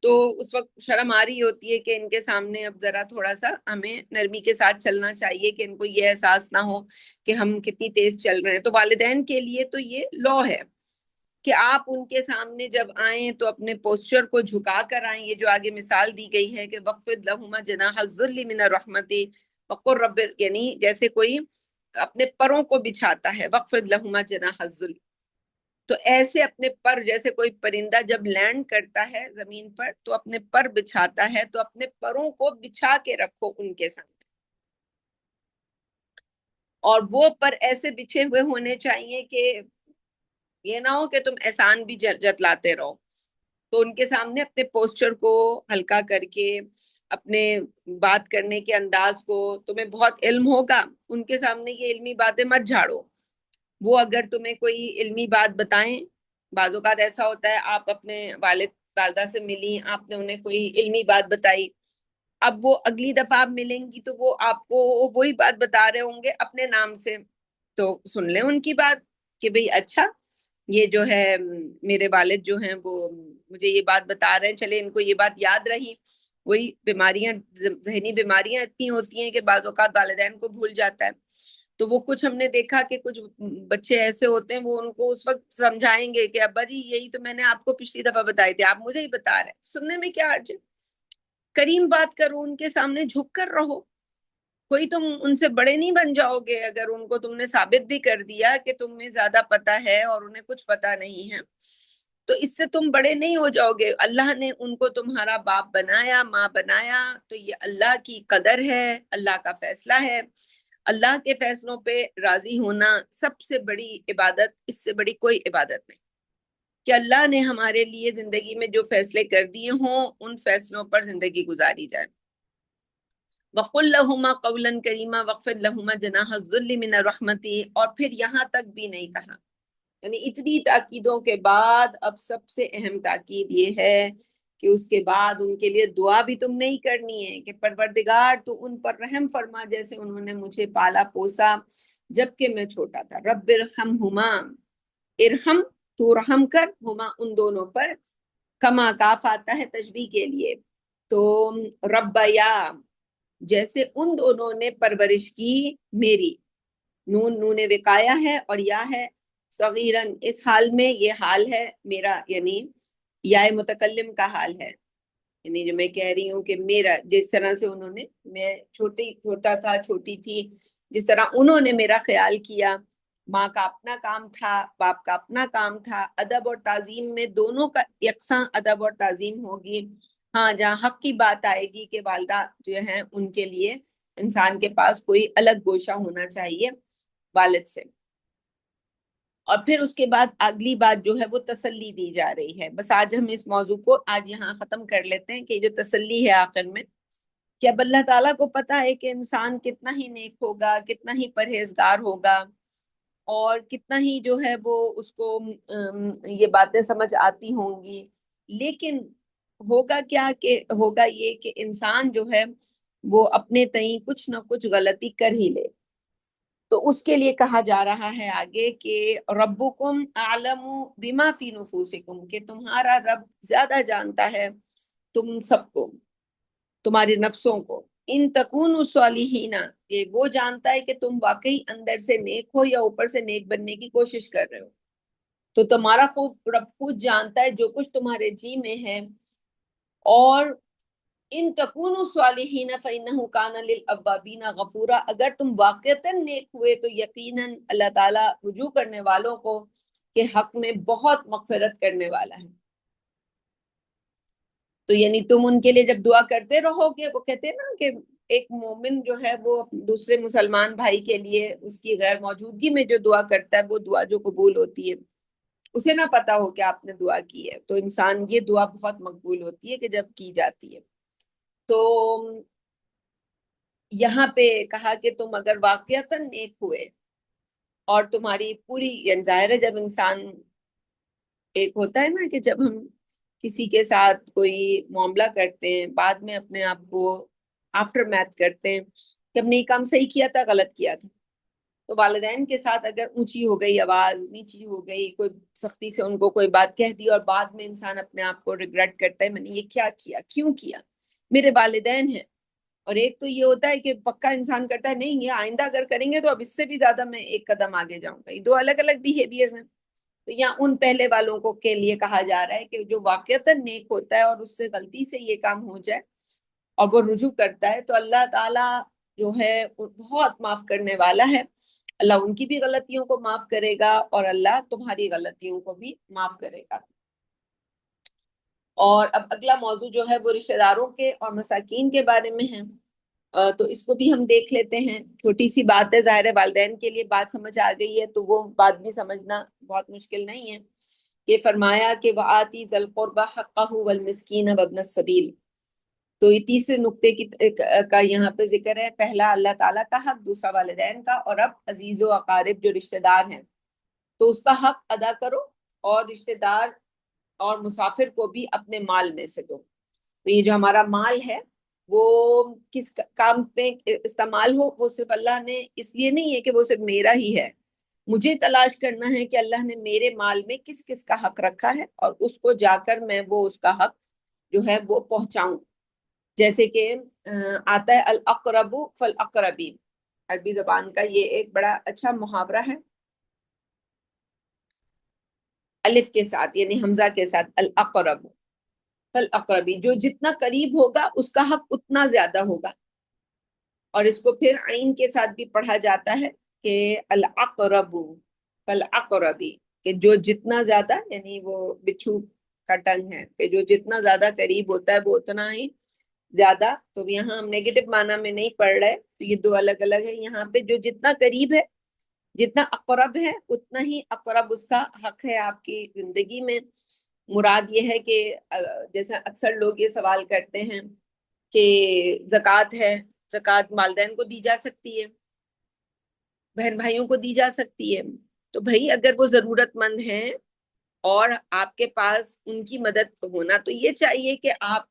تو اس وقت شرم آ رہی ہوتی ہے کہ ان کے سامنے اب ذرا تھوڑا سا ہمیں نرمی کے ساتھ چلنا چاہیے کہ ان کو یہ احساس نہ ہو کہ ہم کتنی تیز چل رہے ہیں. تو والدین کے لیے تو یہ لا ہے کہ آپ ان کے سامنے جب آئیں تو اپنے پوسچر کو جھکا کر آئیں. یہ جو آگے مثال دی گئی ہے کہ وقفد لہما جناح الذل من الرحمت وقل رب، یعنی جیسے کوئی اپنے پروں کو بچھاتا ہے، وقفد لہما جناح الذل، تو ایسے اپنے پر، جیسے کوئی پرندہ جب لینڈ کرتا ہے زمین پر تو اپنے پر بچھاتا ہے، تو اپنے پروں کو بچھا کے رکھو ان کے سامنے. اور وہ پر ایسے بچھے ہوئے ہونے چاہیے کہ یہ نہ ہو کہ تم احسان بھی جتلاتے رہو. تو ان کے سامنے اپنے پوسچر کو ہلکا کر کے، اپنے بات کرنے کے انداز کو، تمہیں بہت علم ہوگا ان کے سامنے یہ علمی باتیں مت جھاڑو. وہ اگر تمہیں کوئی علمی بات بتائیں، بعض اوقات ایسا ہوتا ہے آپ اپنے والدہ سے ملی، آپ نے انہیں کوئی علمی بات بتائی، اب وہ اگلی دفعہ آپ ملیں گی تو وہ آپ کو وہی بات بتا رہے ہوں گے اپنے نام سے، تو سن لیں ان کی بات کہ بھئی اچھا یہ جو ہے میرے والد جو ہیں وہ مجھے یہ بات بتا رہے ہیں، چلے ان کو یہ بات یاد رہی. وہی بیماریاں، ذہنی بیماریاں اتنی ہوتی ہیں کہ بعض اوقات والدین کو بھول جاتا ہے. تو وہ کچھ ہم نے دیکھا کہ کچھ بچے ایسے ہوتے ہیں وہ ان کو اس وقت سمجھائیں گے کہ ابا جی یہی تو میں نے آپ کو پچھلی دفعہ بتائی تھی، آپ مجھے ہی بتا رہے ہیں. سننے میں کیا حرج ہے؟ کریم بات کرو ان کے سامنے، جھک کر رہو. کوئی تم ان سے بڑے نہیں بن جاؤ گے اگر ان کو تم نے ثابت بھی کر دیا کہ تمہیں زیادہ پتہ ہے اور انہیں کچھ پتہ نہیں ہے، تو اس سے تم بڑے نہیں ہو جاؤ گے. اللہ نے ان کو تمہارا باپ بنایا، ماں بنایا، تو یہ اللہ کی قدر ہے، اللہ کا فیصلہ ہے. اللہ کے فیصلوں پہ راضی ہونا سب سے بڑی عبادت، اس سے بڑی کوئی عبادت نہیں، کہ اللہ نے ہمارے لیے زندگی میں جو فیصلے کر دیے ہوں ان فیصلوں پر زندگی گزاری جائے۔ وَقُلْ لَهُمَا قَوْلًا كَرِيمًا وَاخْفِضْ لَهُمَا جَنَاحَ الذُّلِّ مِنَ الرَّحْمَةِ، اور پھر یہاں تک بھی نہیں کہا، یعنی اتنی تاکیدوں کے بعد اب سب سے اہم تاکید یہ ہے کہ اس کے بعد ان کے لیے دعا بھی تم نہیں کرنی ہے کہ پروردگار تو ان پر رحم فرما جیسے انہوں نے مجھے پالا پوسا جبکہ میں چھوٹا تھا۔ رب ارحمہما، ارحم تو رحم کر، ہما ان دونوں پر، کما کاف آتا ہے تشبیہ کے لیے، تو ربیا جیسے ان دونوں نے پرورش کی میری، نون نون وقایا ہے اور یا ہے صغیرن، اس حال میں یہ حال ہے میرا، یعنی یا متکلم کا حال ہے، یعنی جو میں کہہ رہی ہوں کہ میرا، جس طرح سے انہوں نے، میں چھوٹا تھا، چھوٹی تھی، جس طرح انہوں نے میرا خیال کیا، ماں کا اپنا کام تھا، باپ کا اپنا کام تھا، ادب اور تعظیم میں دونوں کا یکساں ادب اور تعظیم ہوگی۔ ہاں جہاں حق کی بات آئے گی کہ والدہ جو ہیں ان کے لیے انسان کے پاس کوئی الگ گوشہ ہونا چاہیے والد سے۔ اور پھر اس کے بعد اگلی بات جو ہے وہ تسلی دی جا رہی ہے۔ بس آج ہم اس موضوع کو آج یہاں ختم کر لیتے ہیں کہ جو تسلی ہے آخر میں، کہ اب اللہ تعالیٰ کو پتا ہے کہ انسان کتنا ہی نیک ہوگا، کتنا ہی پرہیزگار ہوگا، اور کتنا ہی جو ہے وہ اس کو یہ باتیں سمجھ آتی ہوں گی، لیکن ہوگا کیا کہ ہوگا یہ کہ انسان جو ہے وہ اپنے تئیں کچھ نہ کچھ غلطی کر ہی لے، تو اس کے لیے کہا جا رہا ہے آگے کہ ربکم اعلم بما فی نفوسکم، کہ تمہارا رب زیادہ جانتا ہے تم سب کو، تمہارے نفسوں کو، ان تکونوا صالحین، کہ وہ جانتا ہے کہ تم واقعی اندر سے نیک ہو یا اوپر سے نیک بننے کی کوشش کر رہے ہو، تو تمہارا خوب رب خود جانتا ہے جو کچھ تمہارے جی میں ہے۔ اور ان تکونوا صالحین فإنہ کان للأوابین غفورا، اگر تم واقعتاً نیک ہوئے تو یقیناً اللہ تعالیٰ رجوع کرنے والوں کو کے حق میں بہت مغفرت کرنے والا ہے۔ تو یعنی تم ان کے لیے جب دعا کرتے رہو گے، وہ کہتے ہیں نا کہ ایک مومن جو ہے وہ دوسرے مسلمان بھائی کے لیے اس کی غیر موجودگی میں جو دعا کرتا ہے وہ دعا جو قبول ہوتی ہے، اسے نہ پتا ہو کہ آپ نے دعا کی ہے، تو انسان یہ دعا بہت مقبول ہوتی ہے کہ جب کی جاتی ہے۔ تو یہاں پہ کہا کہ تم اگر واقعتاً نیک ہوئے اور تمہاری پوری، یعنی ظاہر ہے جب انسان ایک ہوتا ہے نا کہ جب ہم کسی کے ساتھ کوئی معاملہ کرتے ہیں بعد میں اپنے آپ کو آفٹر میتھ کرتے ہیں کہ ہم نے یہ کام صحیح کیا تھا غلط کیا تھا، تو والدین کے ساتھ اگر اونچی ہو گئی آواز، نیچی ہو گئی، کوئی سختی سے ان کو کوئی بات کہہ دی اور بعد میں انسان اپنے آپ کو ریگریٹ کرتا ہے میں نے یہ کیا کیا، کیوں کیا، میرے والدین ہیں۔ اور ایک تو یہ ہوتا ہے کہ پکا انسان کرتا ہے نہیں یہ آئندہ اگر کریں گے تو اب اس سے بھی زیادہ میں ایک قدم آگے جاؤں گا، یہ دو الگ الگ بیہیویئرز ہیں۔ تو یہاں ان پہلے والوں کو کے لیے کہا جا رہا ہے کہ جو واقعتاً نیک ہوتا ہے اور اس سے غلطی سے یہ کام ہو جائے اور وہ رجوع کرتا ہے تو اللہ تعالیٰ جو ہے بہت معاف کرنے والا ہے، اللہ ان کی بھی غلطیوں کو معاف کرے گا اور اللہ تمہاری غلطیوں کو بھی معاف کرے گا۔ اور اب اگلا موضوع جو ہے وہ رشتہ داروں کے اور مساکین کے بارے میں ہے، تو اس کو بھی ہم دیکھ لیتے ہیں، چھوٹی سی بات ہے، ظاہر والدین کے لیے بات سمجھ آ گئی ہے تو وہ بات بھی سمجھنا بہت مشکل نہیں ہے۔ یہ فرمایا کہ وآتی ذی القربى حقہ والمسکین وابن السبیل، تو یہ تیسرے نقطے کا یہاں پہ ذکر ہے، پہلا اللہ تعالیٰ کا حق، دوسرا والدین کا، اور اب عزیز و اقارب جو رشتہ دار ہیں تو اس کا حق ادا کرو، اور رشتہ دار اور مسافر کو بھی اپنے مال میں سے دو۔ تو یہ جو ہمارا مال ہے وہ کس کام پہ استعمال ہو، وہ صرف اللہ نے اس لیے نہیں ہے کہ وہ صرف میرا ہی ہے، مجھے تلاش کرنا ہے کہ اللہ نے میرے مال میں کس کس کا حق رکھا ہے اور اس کو جا کر میں وہ اس کا حق جو ہے وہ پہنچاؤں۔ جیسے کہ آتا ہے الاقرب فالاقربین، عربی زبان کا یہ ایک بڑا اچھا محاورہ ہے، الف کے ساتھ یعنی حمزہ کے ساتھ، الاقرب فالاقربی، جو جتنا قریب ہوگا اس کا حق اتنا زیادہ ہوگا، اور اس کو پھر عین کے ساتھ بھی پڑھا جاتا ہے کہ الاقرب فالاقربی، کہ جو جتنا زیادہ، یعنی وہ بچھو کا ٹنگ ہے کہ جو جتنا زیادہ قریب ہوتا ہے وہ اتنا ہی زیادہ، تو یہاں ہم نیگیٹو معنی میں نہیں پڑھ رہے، تو یہ دو الگ الگ ہے. یہاں پہ جو جتنا قریب ہے، جتنا اقرب ہے، اتنا ہی اقرب اس کا حق ہے آپ کی زندگی میں. مراد یہ ہے کہ جیسے اکثر لوگ یہ سوال کرتے ہیں کہ زکوٰۃ ہے، زکوٰۃ والدین کو دی جا سکتی ہے، بہن بھائیوں کو دی جا سکتی ہے. تو بھائی اگر وہ ضرورت مند ہیں اور آپ کے پاس ان کی مدد ہونا، تو یہ چاہیے کہ آپ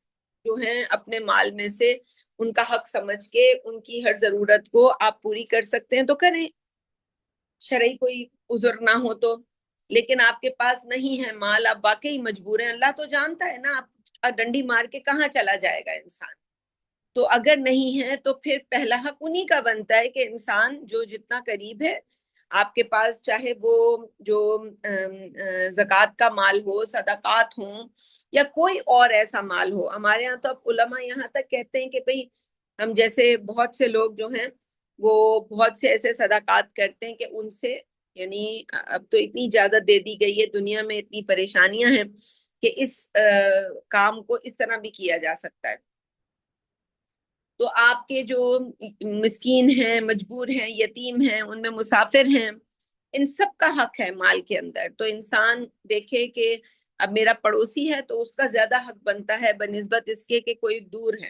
جو ہیں اپنے مال میں سے ان کا حق سمجھ کے ان کی ہر ضرورت کو آپ پوری کر سکتے ہیں تو کریں، شرعی کوئی عذر نہ ہو تو. لیکن آپ کے پاس نہیں ہے مال، آپ واقعی مجبور ہیں، اللہ تو جانتا ہے نا آپ ڈنڈی مار کے کہاں چلا جائے گا انسان. تو اگر نہیں ہے تو پھر پہلا حق انہی کا بنتا ہے کہ انسان جو جتنا قریب ہے آپ کے پاس، چاہے وہ جو زکوٰۃ کا مال ہو، صدقات ہوں، یا کوئی اور ایسا مال ہو. ہمارے یہاں تو اب علماء یہاں تک کہتے ہیں کہ بھئی ہم جیسے بہت سے لوگ جو ہیں وہ بہت سے ایسے صدقات کرتے ہیں کہ ان سے، یعنی اب تو اتنی اجازت دے دی گئی ہے، دنیا میں اتنی پریشانیاں ہیں کہ اس کام کو اس طرح بھی کیا جا سکتا ہے. تو آپ کے جو مسکین ہیں، مجبور ہیں، یتیم ہیں، ان میں مسافر ہیں، ان سب کا حق ہے مال کے اندر. تو انسان دیکھے کہ اب میرا پڑوسی ہے تو اس کا زیادہ حق بنتا ہے بنسبت اس کے کہ کوئی دور ہے.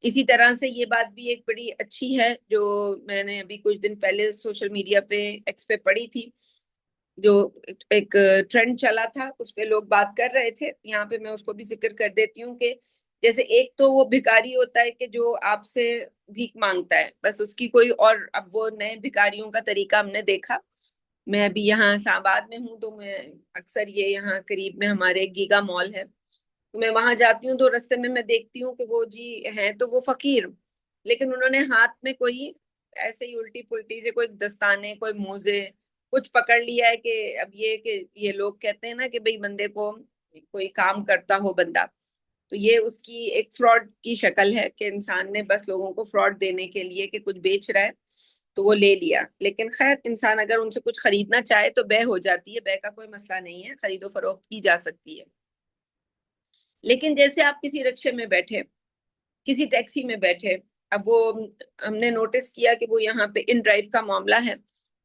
اسی طرح سے یہ بات بھی ایک بڑی اچھی ہے جو میں نے ابھی کچھ دن پہلے سوشل میڈیا پہ ایکس پہ پڑھی تھی، جو ایک ٹرینڈ چلا تھا، اس پہ لوگ بات کر رہے تھے. یہاں پہ میں اس کو بھی ذکر کر دیتی ہوں کہ جیسے ایک تو وہ بھکاری ہوتا ہے کہ جو آپ سے بھیک مانگتا ہے، بس اس کی کوئی اور. اب وہ نئے بھکاریوں کا طریقہ ہم نے دیکھا. میں ابھی یہاں اسلام آباد میں ہوں تو میں اکثر یہ یہاں قریب میں ہمارے گیگا مال ہے، تو میں وہاں جاتی ہوں تو رستے میں دیکھتی ہوں کہ وہ جی ہیں تو وہ فقیر، لیکن انہوں نے ہاتھ میں کوئی ایسے ہی الٹی پلٹی سے کوئی دستانے، کوئی موزے کچھ پکڑ لیا ہے کہ اب یہ کہ یہ لوگ کہتے ہیں نا کہ بھئی بندے کو کوئی کام کرتا ہو بندہ، تو یہ اس کی ایک فراڈ کی شکل ہے کہ انسان نے بس لوگوں کو فراڈ دینے کے لیے کہ کچھ بیچ رہا ہے تو وہ لے لیا. لیکن خیر انسان اگر ان سے کچھ خریدنا چاہے تو بے ہو جاتی ہے، بے کا کوئی مسئلہ نہیں ہے، خرید و فروخت کی جا سکتی ہے. لیکن جیسے آپ کسی رکشے میں بیٹھے، کسی ٹیکسی میں بیٹھے، اب وہ ہم نے نوٹس کیا کہ وہ یہاں پہ ان ڈرائیو کا معاملہ ہے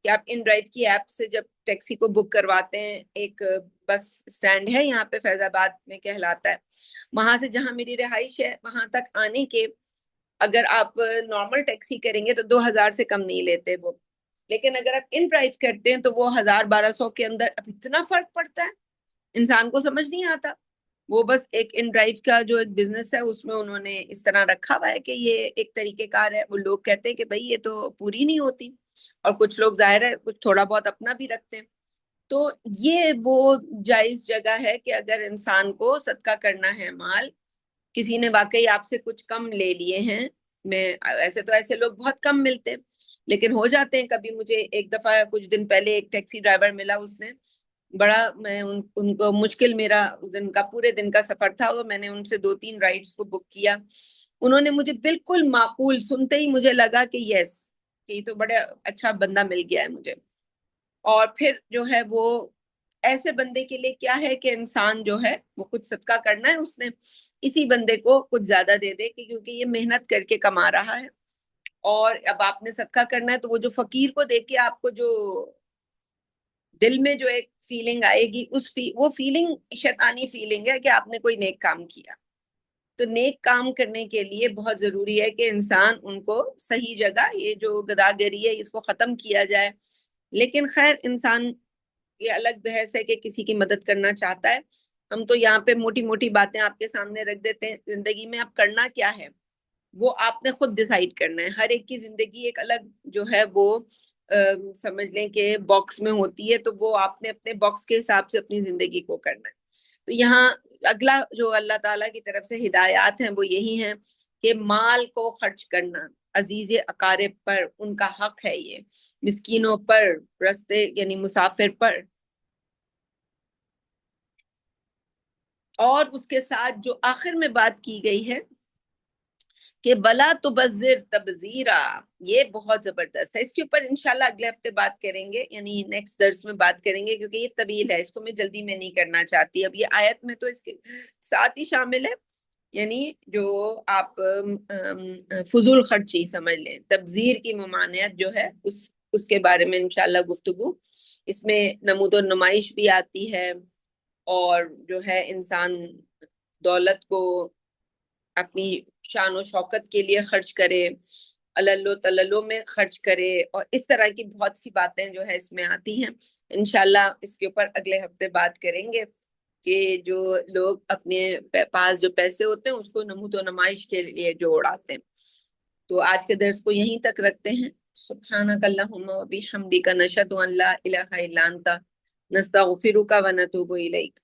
کہ آپ ان ڈرائیو کی ایپ سے جب ٹیکسی کو بک کرواتے ہیں، ایک بس سٹینڈ ہے یہاں پہ فیض آباد میں کہلاتا ہے، وہاں سے جہاں میری رہائش ہے وہاں تک آنے کے اگر آپ نارمل ٹیکسی کریں گے تو 2,000 سے کم نہیں لیتے وہ. لیکن اگر آپ ان ڈرائیو کرتے ہیں تو وہ 1,000-1,200 کے اندر. اب اتنا فرق پڑتا ہے، انسان کو سمجھ نہیں آتا. وہ بس ایک ان ڈرائیو کا جو ایک بزنس ہے اس میں انہوں نے اس طرح رکھا ہوا ہے کہ یہ ایک طریقہ کار ہے. وہ لوگ کہتے ہیں کہ بھئی یہ تو پوری نہیں ہوتی، اور کچھ لوگ ظاہر ہے کچھ تھوڑا بہت اپنا بھی رکھتے ہیں. تو یہ وہ جائز جگہ ہے کہ اگر انسان کو صدقہ کرنا ہے مال، کسی نے واقعی آپ سے کچھ کم لے لیے ہیں، میں ایسے تو ایسے لوگ بہت کم ملتے ہیں لیکن ہو جاتے ہیں کبھی. مجھے ایک دفعہ کچھ دن پہلے ایک ٹیکسی ڈرائیور ملا، اس نے بڑا، میں ان کو مشکل، میرا دن کا پورے دن کا سفر تھا تو میں نے ان سے 2-3 رائڈز کو بک کیا. انہوں نے مجھے بالکل معقول، سنتے ہی مجھے لگا کہ یس، کہ یہ تو بڑا اچھا بندہ مل گیا ہے مجھے. اور پھر جو ہے وہ ایسے بندے کے لیے کیا ہے کہ انسان جو ہے وہ کچھ صدقہ کرنا ہے، اس نے اسی بندے کو کچھ زیادہ دے دے کہ کیونکہ یہ محنت کر کے کما رہا ہے. اور اب آپ نے صدقہ کرنا ہے تو وہ جو فقیر کو دیکھ کے آپ کو جو دل میں جو ایک فیلنگ آئے گی، وہ فیلنگ شیطانی فیلنگ ہے کہ آپ نے کوئی نیک کام کیا. تو نیک کام کرنے کے لیے بہت ضروری ہے کہ انسان ان کو صحیح جگہ، یہ جو گداگری ہے اس کو ختم کیا جائے. لیکن خیر انسان، یہ الگ بحث ہے کہ کسی کی مدد کرنا چاہتا ہے. ہم تو یہاں پہ موٹی موٹی باتیں آپ کے سامنے رکھ دیتے ہیں. زندگی میں آپ کرنا کیا ہے وہ آپ نے خود ڈیسائیڈ کرنا ہے. ہر ایک کی زندگی ایک الگ جو ہے وہ سمجھ لیں کہ باکس میں ہوتی ہے، تو وہ آپ نے اپنے باکس کے حساب سے اپنی زندگی کو کرنا ہے. تو یہاں اگلا جو اللہ تعالیٰ کی طرف سے ہدایات ہیں وہ یہی ہیں کہ مال کو خرچ کرنا عزیز اقارب پر، ان کا حق ہے، یہ مسکینوں پر، رستے یعنی مسافر پر. اور اس کے ساتھ جو آخر میں بات کی گئی ہے کہ ولا تبذر تبذیرا، یہ بہت زبردست ہے. اس کے اوپر انشاءاللہ اگلے ہفتے بات کریں گے، یعنی نیکسٹ درس میں بات کریں گے، کیونکہ یہ طویل ہے، اس کو میں جلدی میں نہیں کرنا چاہتی. اب یہ آیت میں تو اس کے ساتھ ہی شامل ہے یعنی جو آپ فضول خرچی سمجھ لیں، تبذیر کی ممانعت جو ہے اس کے بارے میں انشاءاللہ گفتگو. اس میں نمود و نمائش بھی آتی ہے، اور جو ہے انسان دولت کو اپنی شان و شوکت کے لیے خرچ کرے، علل و تللو میں خرچ کرے، اور اس طرح کی بہت سی باتیں جو ہے اس میں آتی ہیں. انشاءاللہ اس کے اوپر اگلے ہفتے بات کریں گے کہ جو لوگ اپنے پاس جو پیسے ہوتے ہیں اس کو نمود و نمائش کے لیے جو اڑاتے ہیں. تو آج کے درس کو یہیں تک رکھتے ہیں. سبحانک اللہم و بحمدک نشہد ان لا الہ الا انت نستغفرک و نتوب الیک.